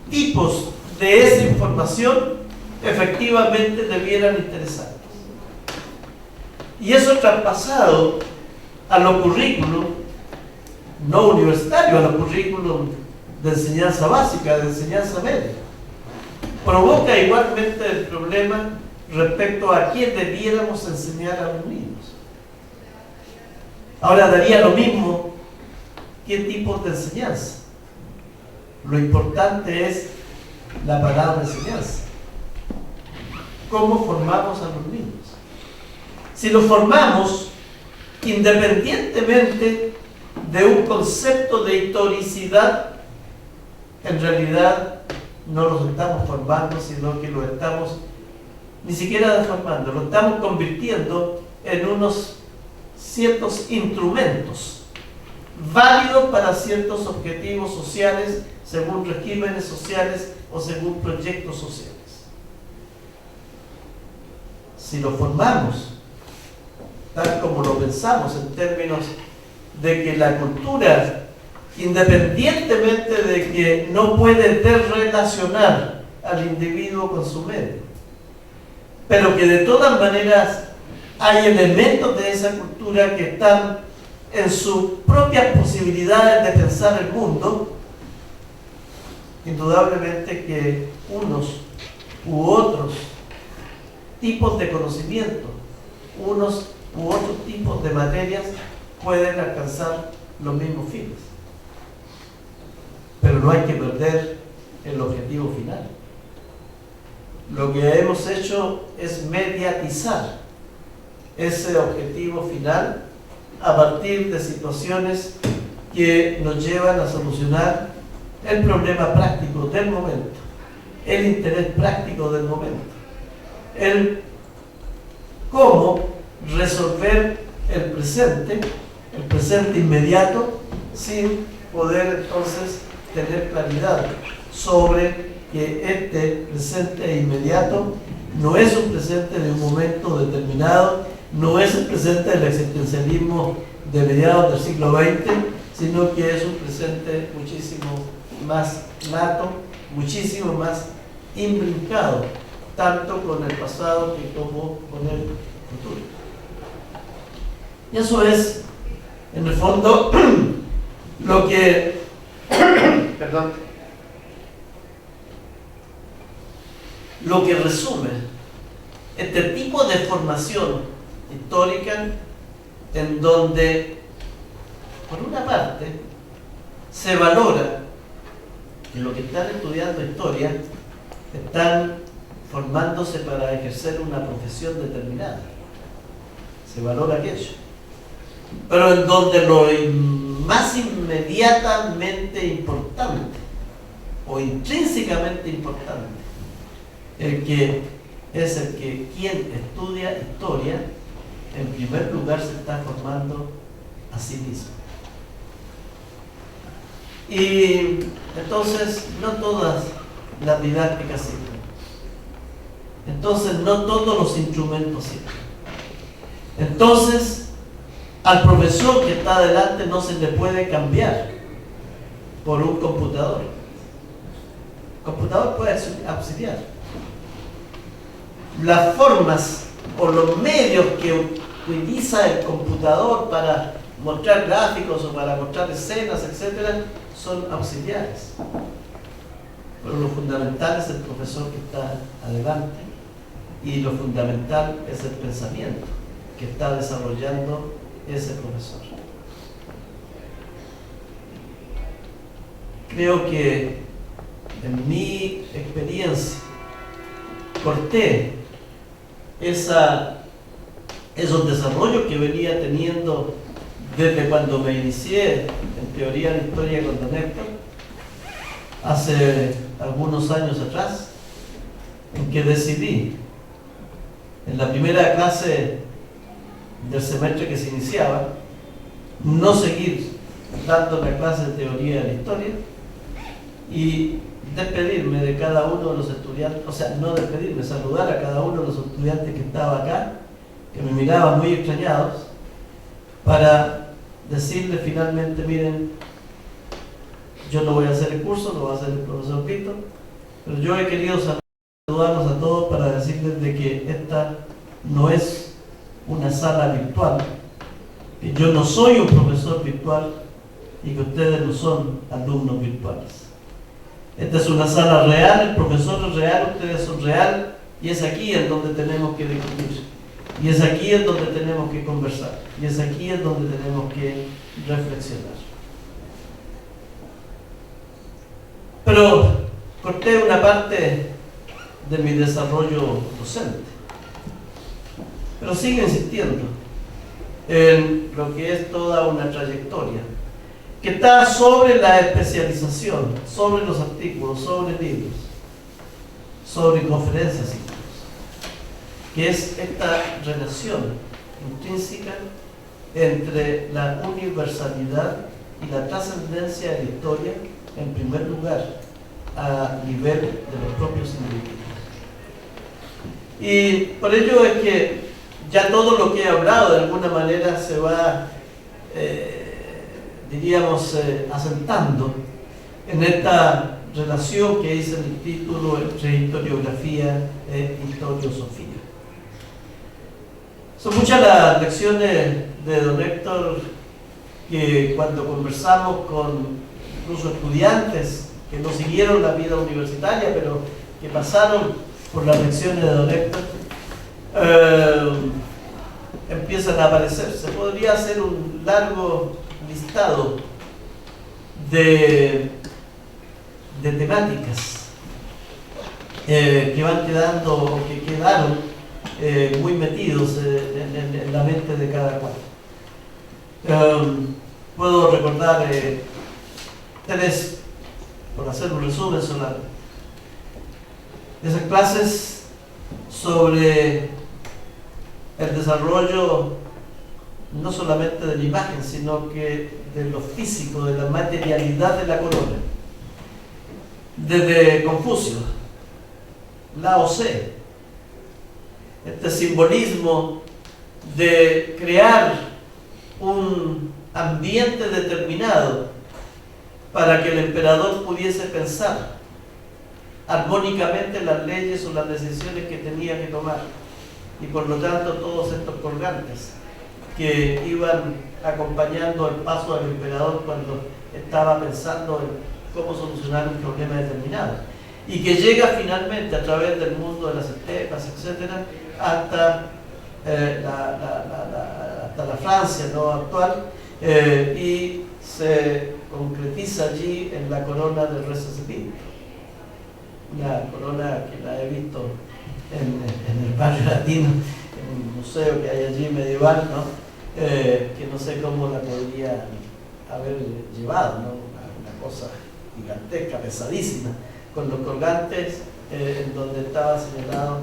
tipos de esa información efectivamente debieran interesarnos. Y eso traspasado a los currículos no universitarios, a los currículos de enseñanza básica, de enseñanza media, provoca igualmente el problema respecto a quién debiéramos enseñar a los niños. Ahora, daría lo mismo qué tipo de enseñanza. Lo importante es la palabra enseñanza. ¿Cómo formamos a los niños? Si los formamos independientemente de un concepto de historicidad, en realidad no los estamos formando, sino que los estamos ni siquiera deformando, lo estamos convirtiendo en unos ciertos instrumentos válidos para ciertos objetivos sociales, según regímenes sociales o según proyectos sociales. Si lo formamos tal como lo pensamos en términos de que la cultura, independientemente de que no puede desrelacionar al individuo con su medio, pero que de todas maneras hay elementos de esa cultura que están en sus propias posibilidades de pensar el mundo, indudablemente que unos u otros tipos de conocimiento, unos u otros tipos de materias pueden alcanzar los mismos fines. Pero no hay que perder el objetivo final. Lo que hemos hecho es mediatizar ese objetivo final a partir de situaciones que nos llevan a solucionar el problema práctico del momento, el interés práctico del momento, el cómo resolver el presente inmediato, sin poder entonces tener claridad sobre que este presente inmediato no es un presente de un momento determinado, no es el presente del existencialismo de mediados del siglo XX, sino que es un presente muchísimo más lato, muchísimo más imbrincado, tanto con el pasado que como con el futuro. Y eso es, en el fondo, lo que lo que resume este tipo de formación histórica, en donde, por una parte, se valora que los que están estudiando historia están formándose para ejercer una profesión determinada. Se valora aquello. Pero en donde lo más inmediatamente importante o intrínsecamente importante, el que es el que quien estudia historia, en primer lugar se está formando a sí mismo. Y entonces no todas las didácticas sirven. Entonces no todos los instrumentos sirven. Entonces al profesor que está adelante no se le puede cambiar por un computador. El computador puede auxiliar. Las formas o los medios que utiliza el computador para mostrar gráficos o para mostrar escenas, etcétera, son auxiliares. Pero lo fundamental es el profesor que está adelante, y lo fundamental es el pensamiento que está desarrollando ese profesor. Creo que en mi experiencia corté esos desarrollos que venía teniendo desde cuando me inicié en teoría de historia con Don Héctor, hace algunos años atrás, en que decidí, en la primera clase del semestre que se iniciaba, no seguir dando la clase de teoría de la historia y despedirme de cada uno de los estudiantes, o sea, no despedirme, saludar a cada uno de los estudiantes que estaba acá, que me miraban muy extrañados, para decirles finalmente: miren, yo no voy a hacer el curso, lo va a hacer el profesor Víctor, pero yo he querido saludarlos a todos para decirles de que esta no es una sala virtual, que yo no soy un profesor virtual y que ustedes no son alumnos virtuales. Esta es una sala real, el profesor es real, ustedes son real, y es aquí en donde tenemos que discutir, y es aquí en donde tenemos que conversar, y es aquí en donde tenemos que reflexionar. Pero corté una parte de mi desarrollo docente, pero sigo insistiendo en lo que es toda una trayectoria que está sobre la especialización, sobre los artículos, sobre libros, sobre conferencias incluso, que es esta relación intrínseca entre la universalidad y la trascendencia de la historia, en primer lugar, a nivel de los propios individuos. Y por ello es que ya todo lo que he hablado de alguna manera se va, diríamos, asentando en esta relación que dice el título entre historiografía e historiosofía. Son muchas las lecciones de don Héctor que cuando conversamos con incluso estudiantes que no siguieron la vida universitaria, pero que pasaron por las lecciones de don Héctor, empiezan a aparecer. Se podría hacer un largo listado de temáticas que van quedando o que quedaron muy metidos en la mente de cada cual. Puedo recordar tres, por hacer un resumen solar, esas clases sobre el desarrollo no solamente de la imagen, sino que de lo físico, de la materialidad de la corona. Desde Confucio, Lao Tse, este simbolismo de crear un ambiente determinado para que el emperador pudiese pensar armónicamente las leyes o las decisiones que tenía que tomar, y por lo tanto todos estos colgantes que iban acompañando el paso del emperador cuando estaba pensando en cómo solucionar un problema determinado, y que llega finalmente a través del mundo de las estepas, etcétera, hasta la Francia, ¿no?, actual, y se concretiza allí en la corona del Recesipinto, una corona que la he visto en el barrio latino, en un museo que hay allí medieval, ¿no?, que no sé cómo la podría haber llevado, ¿no?, una cosa gigantesca, pesadísima, con los colgantes en donde estaban señalados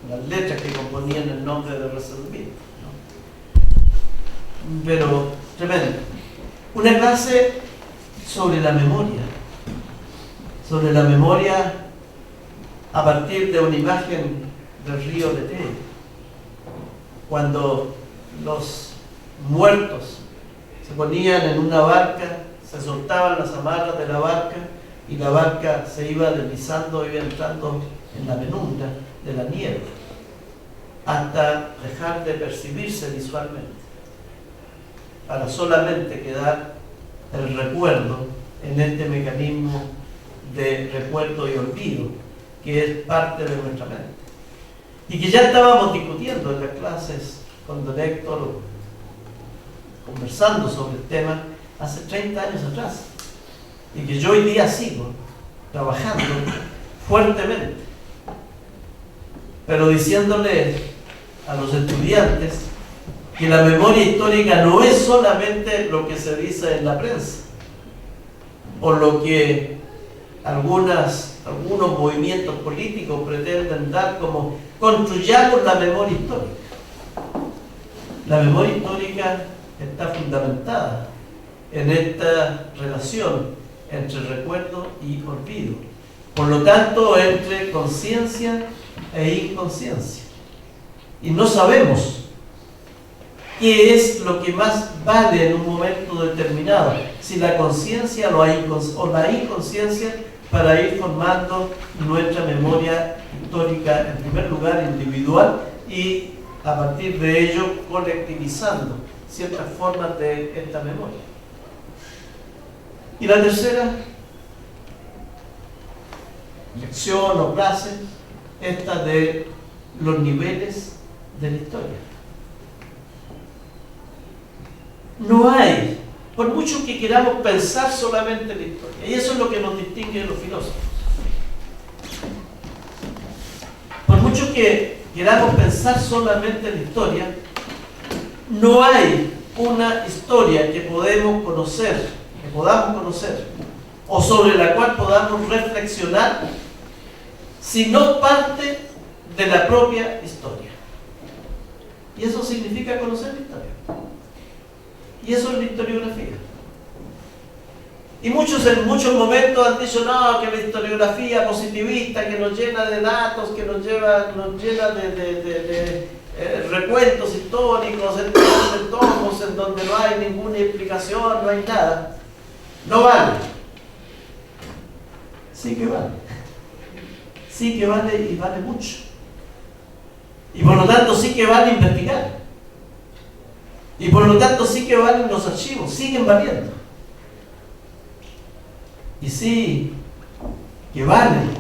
las letras que componían el nombre del Recesipinto, ¿no? Pero tremendo. Una clase sobre la memoria a partir de una imagen del río de Teo, cuando los muertos se ponían en una barca, se soltaban las amarras de la barca y la barca se iba deslizando, iba entrando en la penumbra de la niebla hasta dejar de percibirse visualmente, para solamente quedar el recuerdo en este mecanismo de recuerdo y olvido que es parte de nuestra mente, y que ya estábamos discutiendo en las clases con don Héctor, conversando sobre el tema hace 30 años atrás, y que yo hoy día sigo trabajando fuertemente, pero diciéndole a los estudiantes que la memoria histórica no es solamente lo que se dice en la prensa, o lo que algunos movimientos políticos pretenden dar como construyamos la memoria histórica. La memoria histórica está fundamentada en esta relación entre recuerdo y olvido, por lo tanto entre conciencia e inconsciencia, y no sabemos qué es lo que más vale en un momento determinado, si la conciencia o la inconsciencia, para ir formando nuestra memoria histórica, en primer lugar individual y a partir de ello colectivizando ciertas formas de esta memoria. Y la tercera lección o clase, esta de los niveles de la historia. No hay, por mucho que queramos pensar solamente en la historia, y eso es lo que nos distingue de los filósofos. Por mucho que queramos pensar solamente en la historia, no hay una historia que podamos conocer, o sobre la cual podamos reflexionar, si no parte de la propia historia. Y eso significa conocer la historia. Y eso es la historiografía. Y muchos en muchos momentos han dicho, no, que la historiografía positivista, que nos llena de datos, que nos llena de recuentos históricos, en tomos en donde no hay ninguna explicación, no hay nada. No vale. Sí que vale. Sí que vale, y vale mucho. Y por lo tanto sí que vale investigar. Y por lo tanto sí que valen los archivos, siguen valiendo. Y sí que valen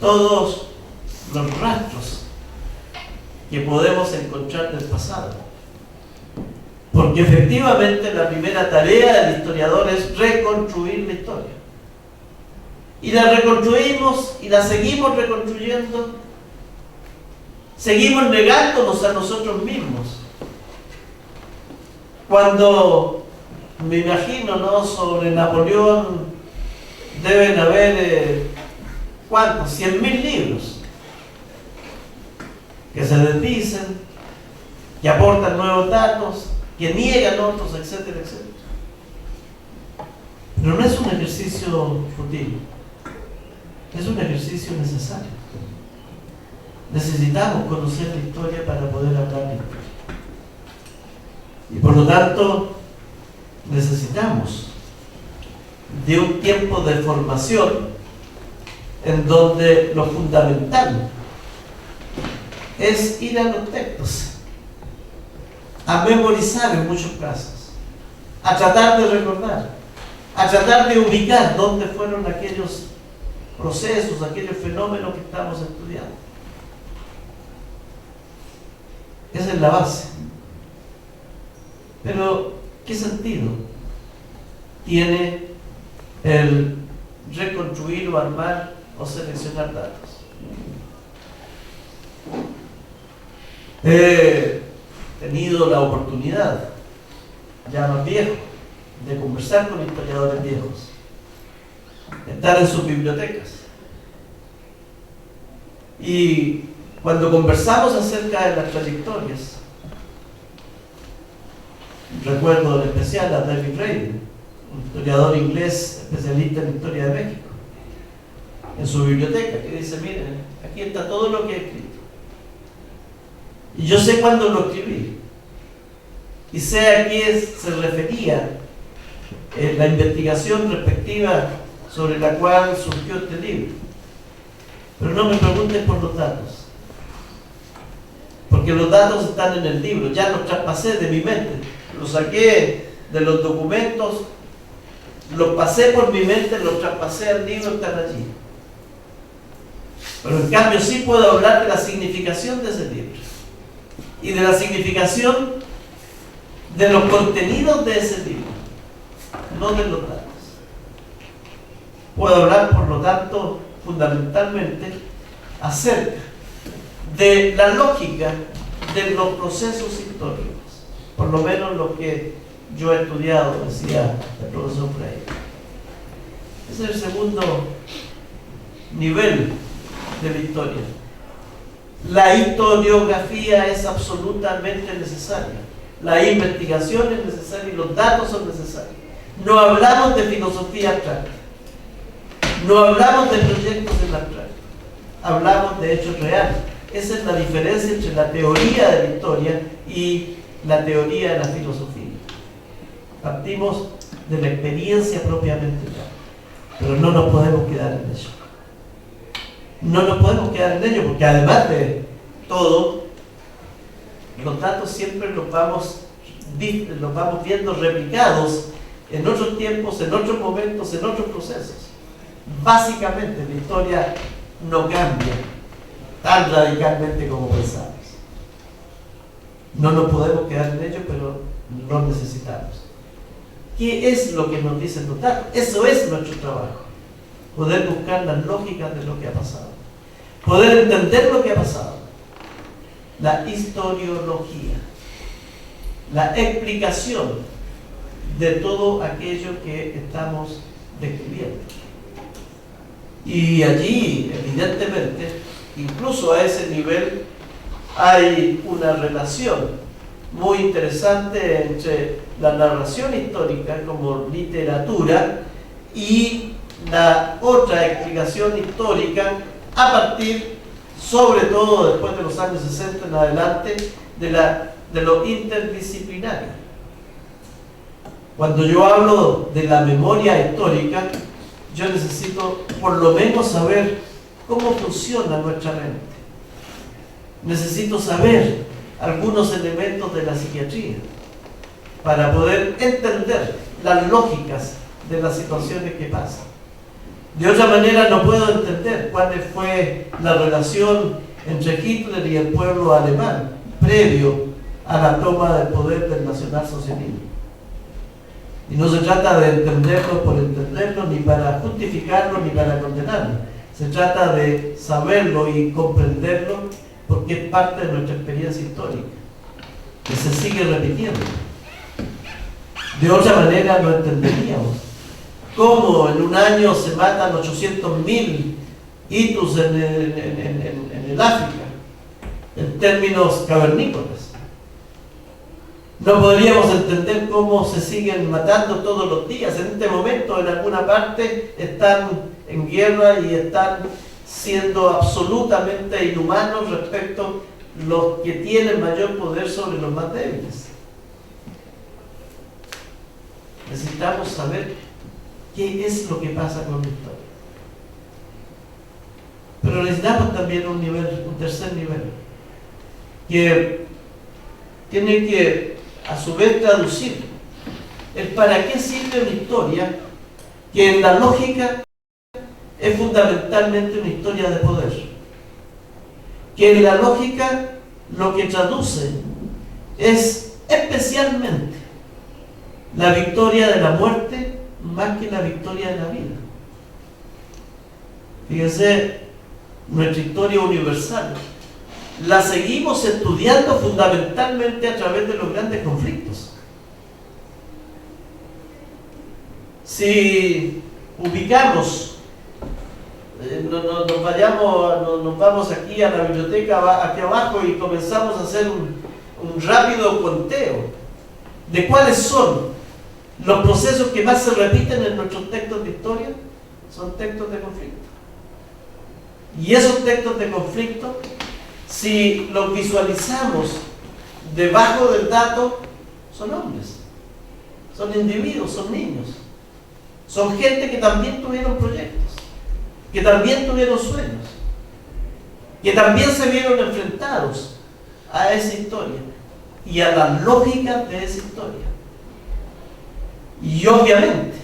todos los rastros que podemos encontrar del pasado. Porque efectivamente la primera tarea del historiador es reconstruir la historia. Y la reconstruimos y la seguimos reconstruyendo. Seguimos negándonos a nosotros mismos. Cuando me imagino, ¿no?, sobre Napoleón deben haber, ¿cuántos? 100.000 libros que se desdicen, que aportan nuevos datos, que niegan otros, etcétera, etcétera. Pero no es un ejercicio fútil, es un ejercicio necesario. Necesitamos conocer la historia para poder hablar de la historia. Y por lo tanto, necesitamos de un tiempo de formación en donde lo fundamental es ir a los textos, a memorizar en muchos casos, a tratar de recordar, a tratar de ubicar dónde fueron aquellos procesos, aquellos fenómenos que estamos estudiando. Esa es la base. Pero, ¿qué sentido tiene el reconstruir o armar o seleccionar datos? He tenido la oportunidad, ya más viejo, de conversar con historiadores viejos, estar en sus bibliotecas. Y cuando conversamos acerca de las trayectorias, recuerdo en especial a David Braden, un historiador inglés especialista en historia de México, en su biblioteca, que dice, miren, aquí está todo lo que he escrito. Y yo sé cuándo lo escribí. Y sé a qué se refería la investigación respectiva sobre la cual surgió este libro. Pero no me pregunten por los datos. Porque los datos están en el libro, ya los traspasé de mi mente. Los saqué de los documentos, los pasé por mi mente, los traspasé al libro, están allí. Pero en cambio sí puedo hablar de la significación de ese libro y de la significación de los contenidos de ese libro, no de los datos. Puedo hablar, por lo tanto, fundamentalmente acerca de la lógica de los procesos históricos, por lo menos lo que yo he estudiado, decía el profesor Freire. Ese es el segundo nivel de la historia. La historiografía es absolutamente necesaria, la investigación es necesaria y los datos son necesarios. No hablamos de filosofía abstracta, no hablamos de proyectos en abstracto, hablamos de hechos reales. Esa es la diferencia entre la teoría de la historia y la teoría de la filosofía. Partimos de la experiencia propiamente tal, pero no nos podemos quedar en ello. No nos podemos quedar en ello porque además de todo, los datos siempre los vamos viendo replicados en otros tiempos, en otros momentos, en otros procesos. Básicamente la historia no cambia tan radicalmente como pensamos. No nos podemos quedar en ello, pero lo necesitamos. ¿Qué es lo que nos dicen los datos? Eso es nuestro trabajo. Poder buscar las lógicas de lo que ha pasado. Poder entender lo que ha pasado. La historiología. La explicación de todo aquello que estamos describiendo. Y allí, evidentemente, incluso a ese nivel, hay una relación muy interesante entre la narración histórica como literatura y la otra explicación histórica a partir, sobre todo después de los años 60 en adelante, de lo interdisciplinario. Cuando yo hablo de la memoria histórica, yo necesito por lo menos saber cómo funciona nuestra mente. Necesito saber algunos elementos de la psiquiatría para poder entender las lógicas de las situaciones que pasan. De otra manera no puedo entender cuál fue la relación entre Hitler y el pueblo alemán previo a la toma del poder del nacionalsocialismo. Y no se trata de entenderlo por entenderlo, ni para justificarlo, ni para condenarlo. Se trata de saberlo y comprenderlo porque es parte de nuestra experiencia histórica, que se sigue repitiendo. De otra manera no entenderíamos cómo en un año se matan 800.000 hitos en el África, en términos cavernícolas. No podríamos entender cómo se siguen matando todos los días. En este momento, en alguna parte, están en guerra y están siendo absolutamente inhumanos respecto a los que tienen mayor poder sobre los más débiles. Necesitamos saber qué es lo que pasa con la historia. Pero necesitamos también un tercer nivel, que tiene que a su vez traducir el para qué sirve una historia que en la lógica es fundamentalmente una historia de poder, que en la lógica lo que traduce es especialmente la victoria de la muerte más que la victoria de la vida. Fíjense, nuestra historia universal la seguimos estudiando fundamentalmente a través de los grandes conflictos. Si ubicamos, nos vamos aquí a la biblioteca, aquí abajo, y comenzamos a hacer un rápido conteo de cuáles son los procesos que más se repiten en nuestros textos de historia, son textos de conflicto. Y esos textos de conflicto, si los visualizamos debajo del dato, son hombres, son individuos, son niños, son gente que también tuvieron proyectos, que también tuvieron sueños, que también se vieron enfrentados a esa historia y a la lógica de esa historia. Y obviamente,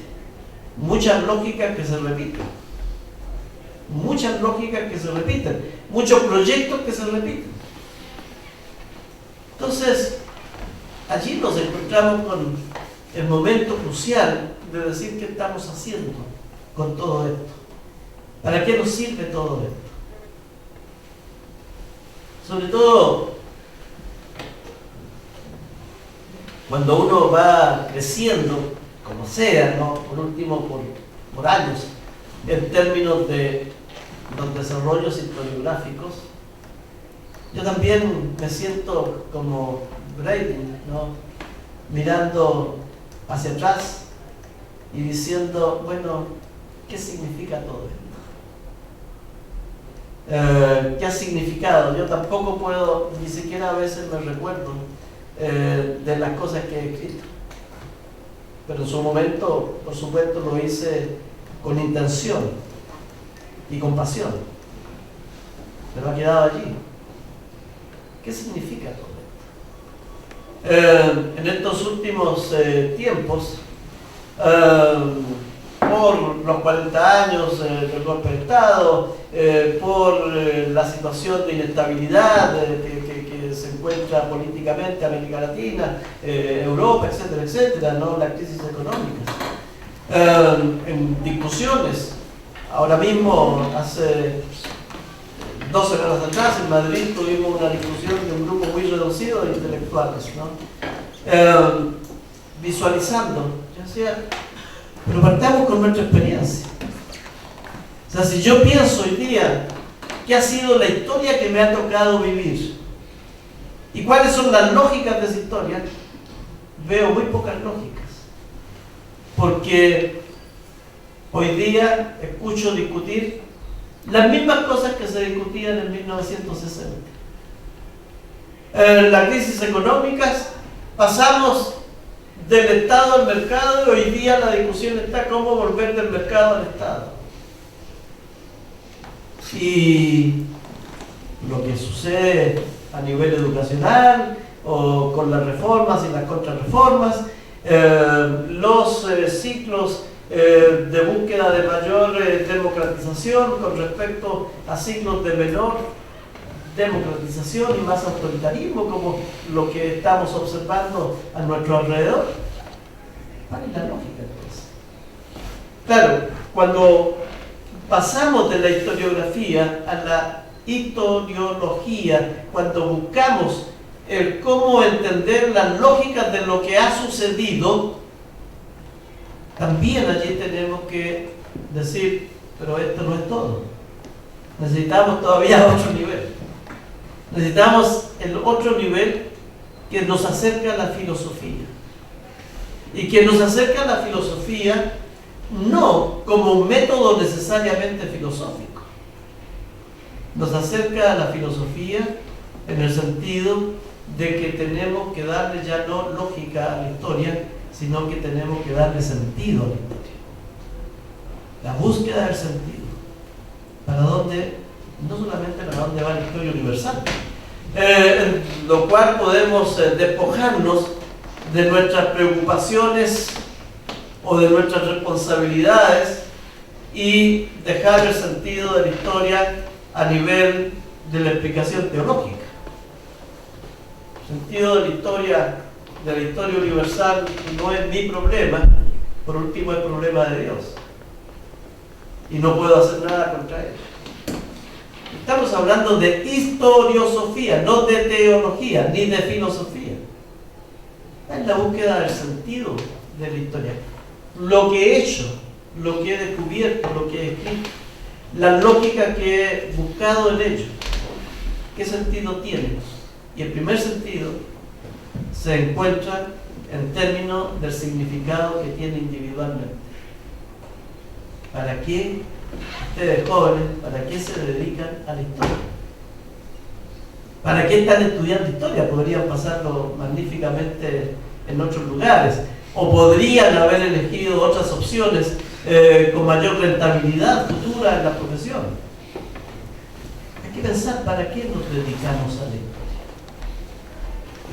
muchas lógicas que se repiten. Muchas lógicas que se repiten, muchos proyectos que se repiten. Entonces, allí nos encontramos con el momento crucial de decir qué estamos haciendo con todo esto. ¿Para qué nos sirve todo esto? Sobre todo, cuando uno va creciendo, como sea, ¿no? Por último, por años, en términos de los desarrollos historiográficos, yo también me siento como Brady, ¿no? Mirando hacia atrás y diciendo, bueno, ¿qué significa todo esto? ¿Qué ha significado? Yo tampoco puedo, ni siquiera a veces me recuerdo de las cosas que he escrito. Pero en su momento, por supuesto, lo hice con intención y con pasión, pero ha quedado allí. ¿Qué significa todo esto? en estos últimos tiempos, por los 40 años del golpe de Estado, por la situación de inestabilidad que se encuentra políticamente América Latina, Europa, etcétera, etcétera, ¿no? La crisis económica. En discusiones, ahora mismo, hace 2 semanas atrás, en Madrid tuvimos una discusión de un grupo muy reducido de intelectuales, ¿no? Visualizando, yo decía, pero partamos con nuestra experiencia. O sea, si yo pienso hoy día qué ha sido la historia que me ha tocado vivir y cuáles son las lógicas de esa historia, veo muy pocas lógicas. Porque hoy día escucho discutir las mismas cosas que se discutían en 1960. En las crisis económicas pasamos del Estado al mercado y hoy día la discusión está cómo volver del mercado al Estado. Y lo que sucede a nivel educacional o con las reformas y las contrarreformas, los ciclos de búsqueda de mayor democratización con respecto a ciclos de menor democratización y más autoritarismo, como lo que estamos observando a nuestro alrededor. ¿Cuál es la lógica entonces? Claro, cuando pasamos de la historiografía a la historiología, cuando buscamos el cómo entender las lógicas de lo que ha sucedido, también allí tenemos que decir, pero esto no es todo. Necesitamos todavía otro nivel. Necesitamos el otro nivel que nos acerca a la filosofía. Y que nos acerca a la filosofía no como un método necesariamente filosófico. Nos acerca a la filosofía en el sentido de que tenemos que darle ya no lógica a la historia, sino que tenemos que darle sentido a la historia. La búsqueda del sentido. ¿Para dónde? No solamente para dónde va la historia universal, lo cual podemos despojarnos de nuestras preocupaciones o de nuestras responsabilidades y dejar el sentido de la historia a nivel de la explicación teológica. El sentido de la historia universal no es mi problema, por último es el problema de Dios. Y no puedo hacer nada contra él. Estamos hablando de historiosofía, no de teología, ni de filosofía. Es la búsqueda del sentido de la historia. Lo que he hecho, lo que he descubierto, lo que he escrito, la lógica que he buscado en ello, ¿qué sentido tiene? Y el primer sentido se encuentra en términos del significado que tiene individualmente. ¿Para qué ustedes jóvenes, para qué se dedican a la historia? ¿Para qué están estudiando historia? Podrían pasarlo magníficamente en otros lugares, o podrían haber elegido otras opciones con mayor rentabilidad futura en la profesión. Hay que pensar para qué nos dedicamos a la historia.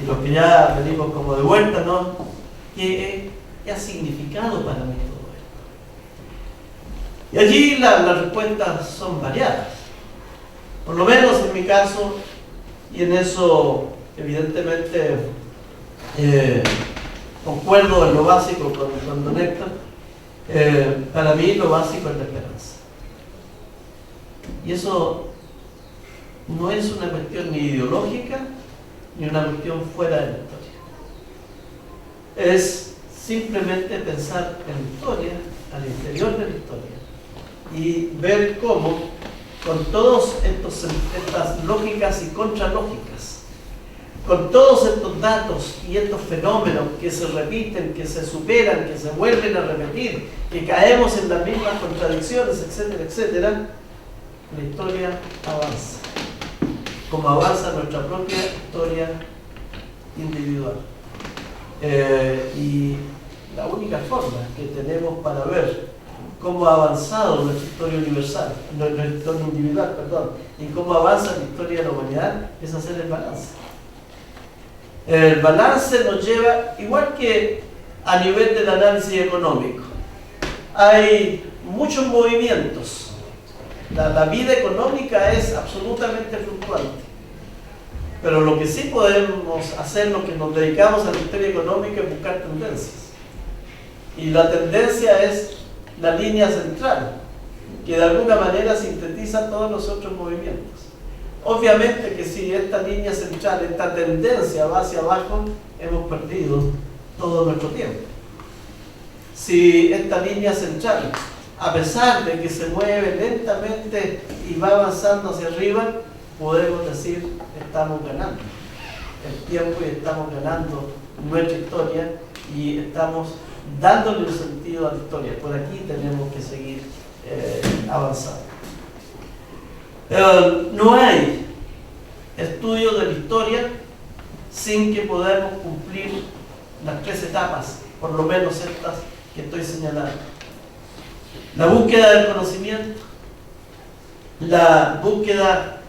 Y los que ya venimos como de vuelta, ¿no? ¿Qué ha significado para mí todo esto? Y allí las respuestas son variadas. Por lo menos en mi caso, y en eso evidentemente concuerdo en lo básico con don Héctor, para mí lo básico es la esperanza. Y eso no es una cuestión ni ideológica, ni una cuestión fuera de la historia. Es simplemente pensar en la historia, al interior de la historia, y ver cómo, con todas estas lógicas y contralógicas, con todos estos datos y estos fenómenos que se repiten, que se superan, que se vuelven a repetir, que caemos en las mismas contradicciones, etcétera, etcétera, la historia avanza. Como avanza nuestra propia historia individual. Y la única forma que tenemos para ver cómo ha avanzado nuestra historia universal, nuestra historia individual, perdón, y cómo avanza la historia de la humanidad, es hacer el balance. El balance nos lleva, igual que a nivel del análisis económico, hay muchos movimientos. La vida económica es absolutamente fluctuante. Pero lo que sí podemos hacer, lo que nos dedicamos a la historia económica, es buscar tendencias. Y la tendencia es la línea central, que de alguna manera sintetiza todos los otros movimientos. Obviamente que si esta línea central, esta tendencia va hacia abajo, hemos perdido todo nuestro tiempo. Si esta línea central, a pesar de que se mueve lentamente y va avanzando hacia arriba, podemos decir estamos ganando el tiempo y estamos ganando nuestra historia y estamos dándole un sentido a la historia. Por aquí tenemos que seguir avanzando. No hay estudio de la historia sin que podamos cumplir las 3 etapas, por lo menos estas que estoy señalando. La búsqueda del conocimiento, la búsqueda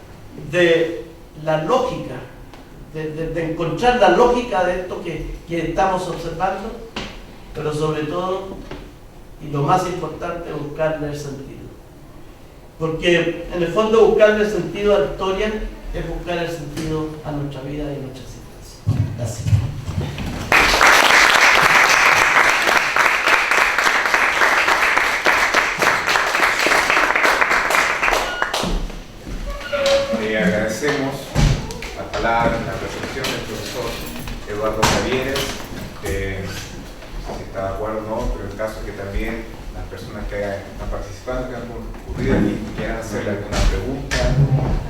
de la lógica, de encontrar la lógica de esto que estamos observando, pero sobre todo, y lo más importante, buscarle el sentido. Porque en el fondo buscarle el sentido a la historia es buscar el sentido a nuestra vida y a nuestras situaciones. Gracias. Agradecemos las palabras, la reflexión del profesor Eduardo Javieres. Si está de acuerdo o no, pero el caso es que también las personas que están participando, que han concurrido aquí, quieran hacerle alguna pregunta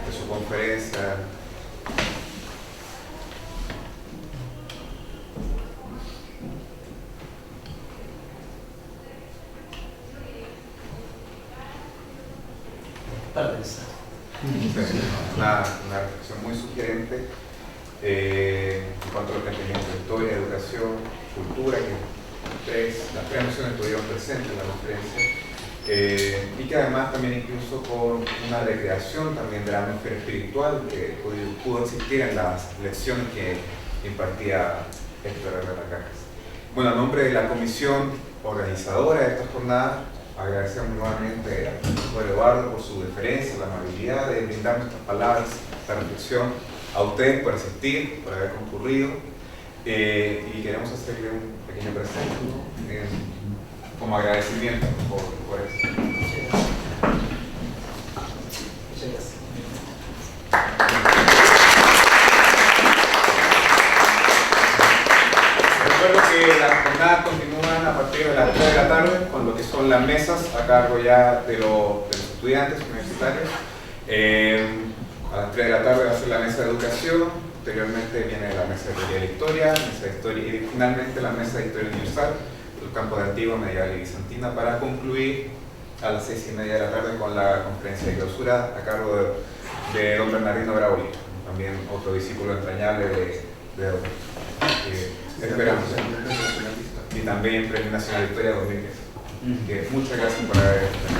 de su conferencia. Una reflexión muy sugerente en cuanto al planteamiento de historia, educación, cultura, que las tres nociones estuvieron presentes en la conferencia, y que además también incluso con una recreación también de la atmósfera espiritual que pudo existir en las lecciones que impartía Héctor Herrera Cajas. Bueno, a nombre de la comisión organizadora de esta jornada, agradecemos nuevamente al profesor Eduardo por su deferencia, la amabilidad de brindarnos estas palabras, esta reflexión, a ustedes por asistir, por haber concurrido, y queremos hacerle un pequeño presente como agradecimiento por eso. Muchas gracias. Recuerdo que las jornadas continúan a partir de las 3 de la tarde con lo que son las mesas a cargo ya de los estudiantes universitarios. A las 3 de la tarde va a ser la mesa de educación, posteriormente viene la mesa de teoría de la historia, mesa de historia y finalmente la mesa de historia universal, los campos de Antigua, Medieval y Bizantina, para concluir a las 6:30 de la tarde con la conferencia de clausura a cargo de don Bernardino Braulio, también otro discípulo entrañable de don. Esperamos. Y también Premio Nacional de Historia 2010. Muchas gracias por haber estado.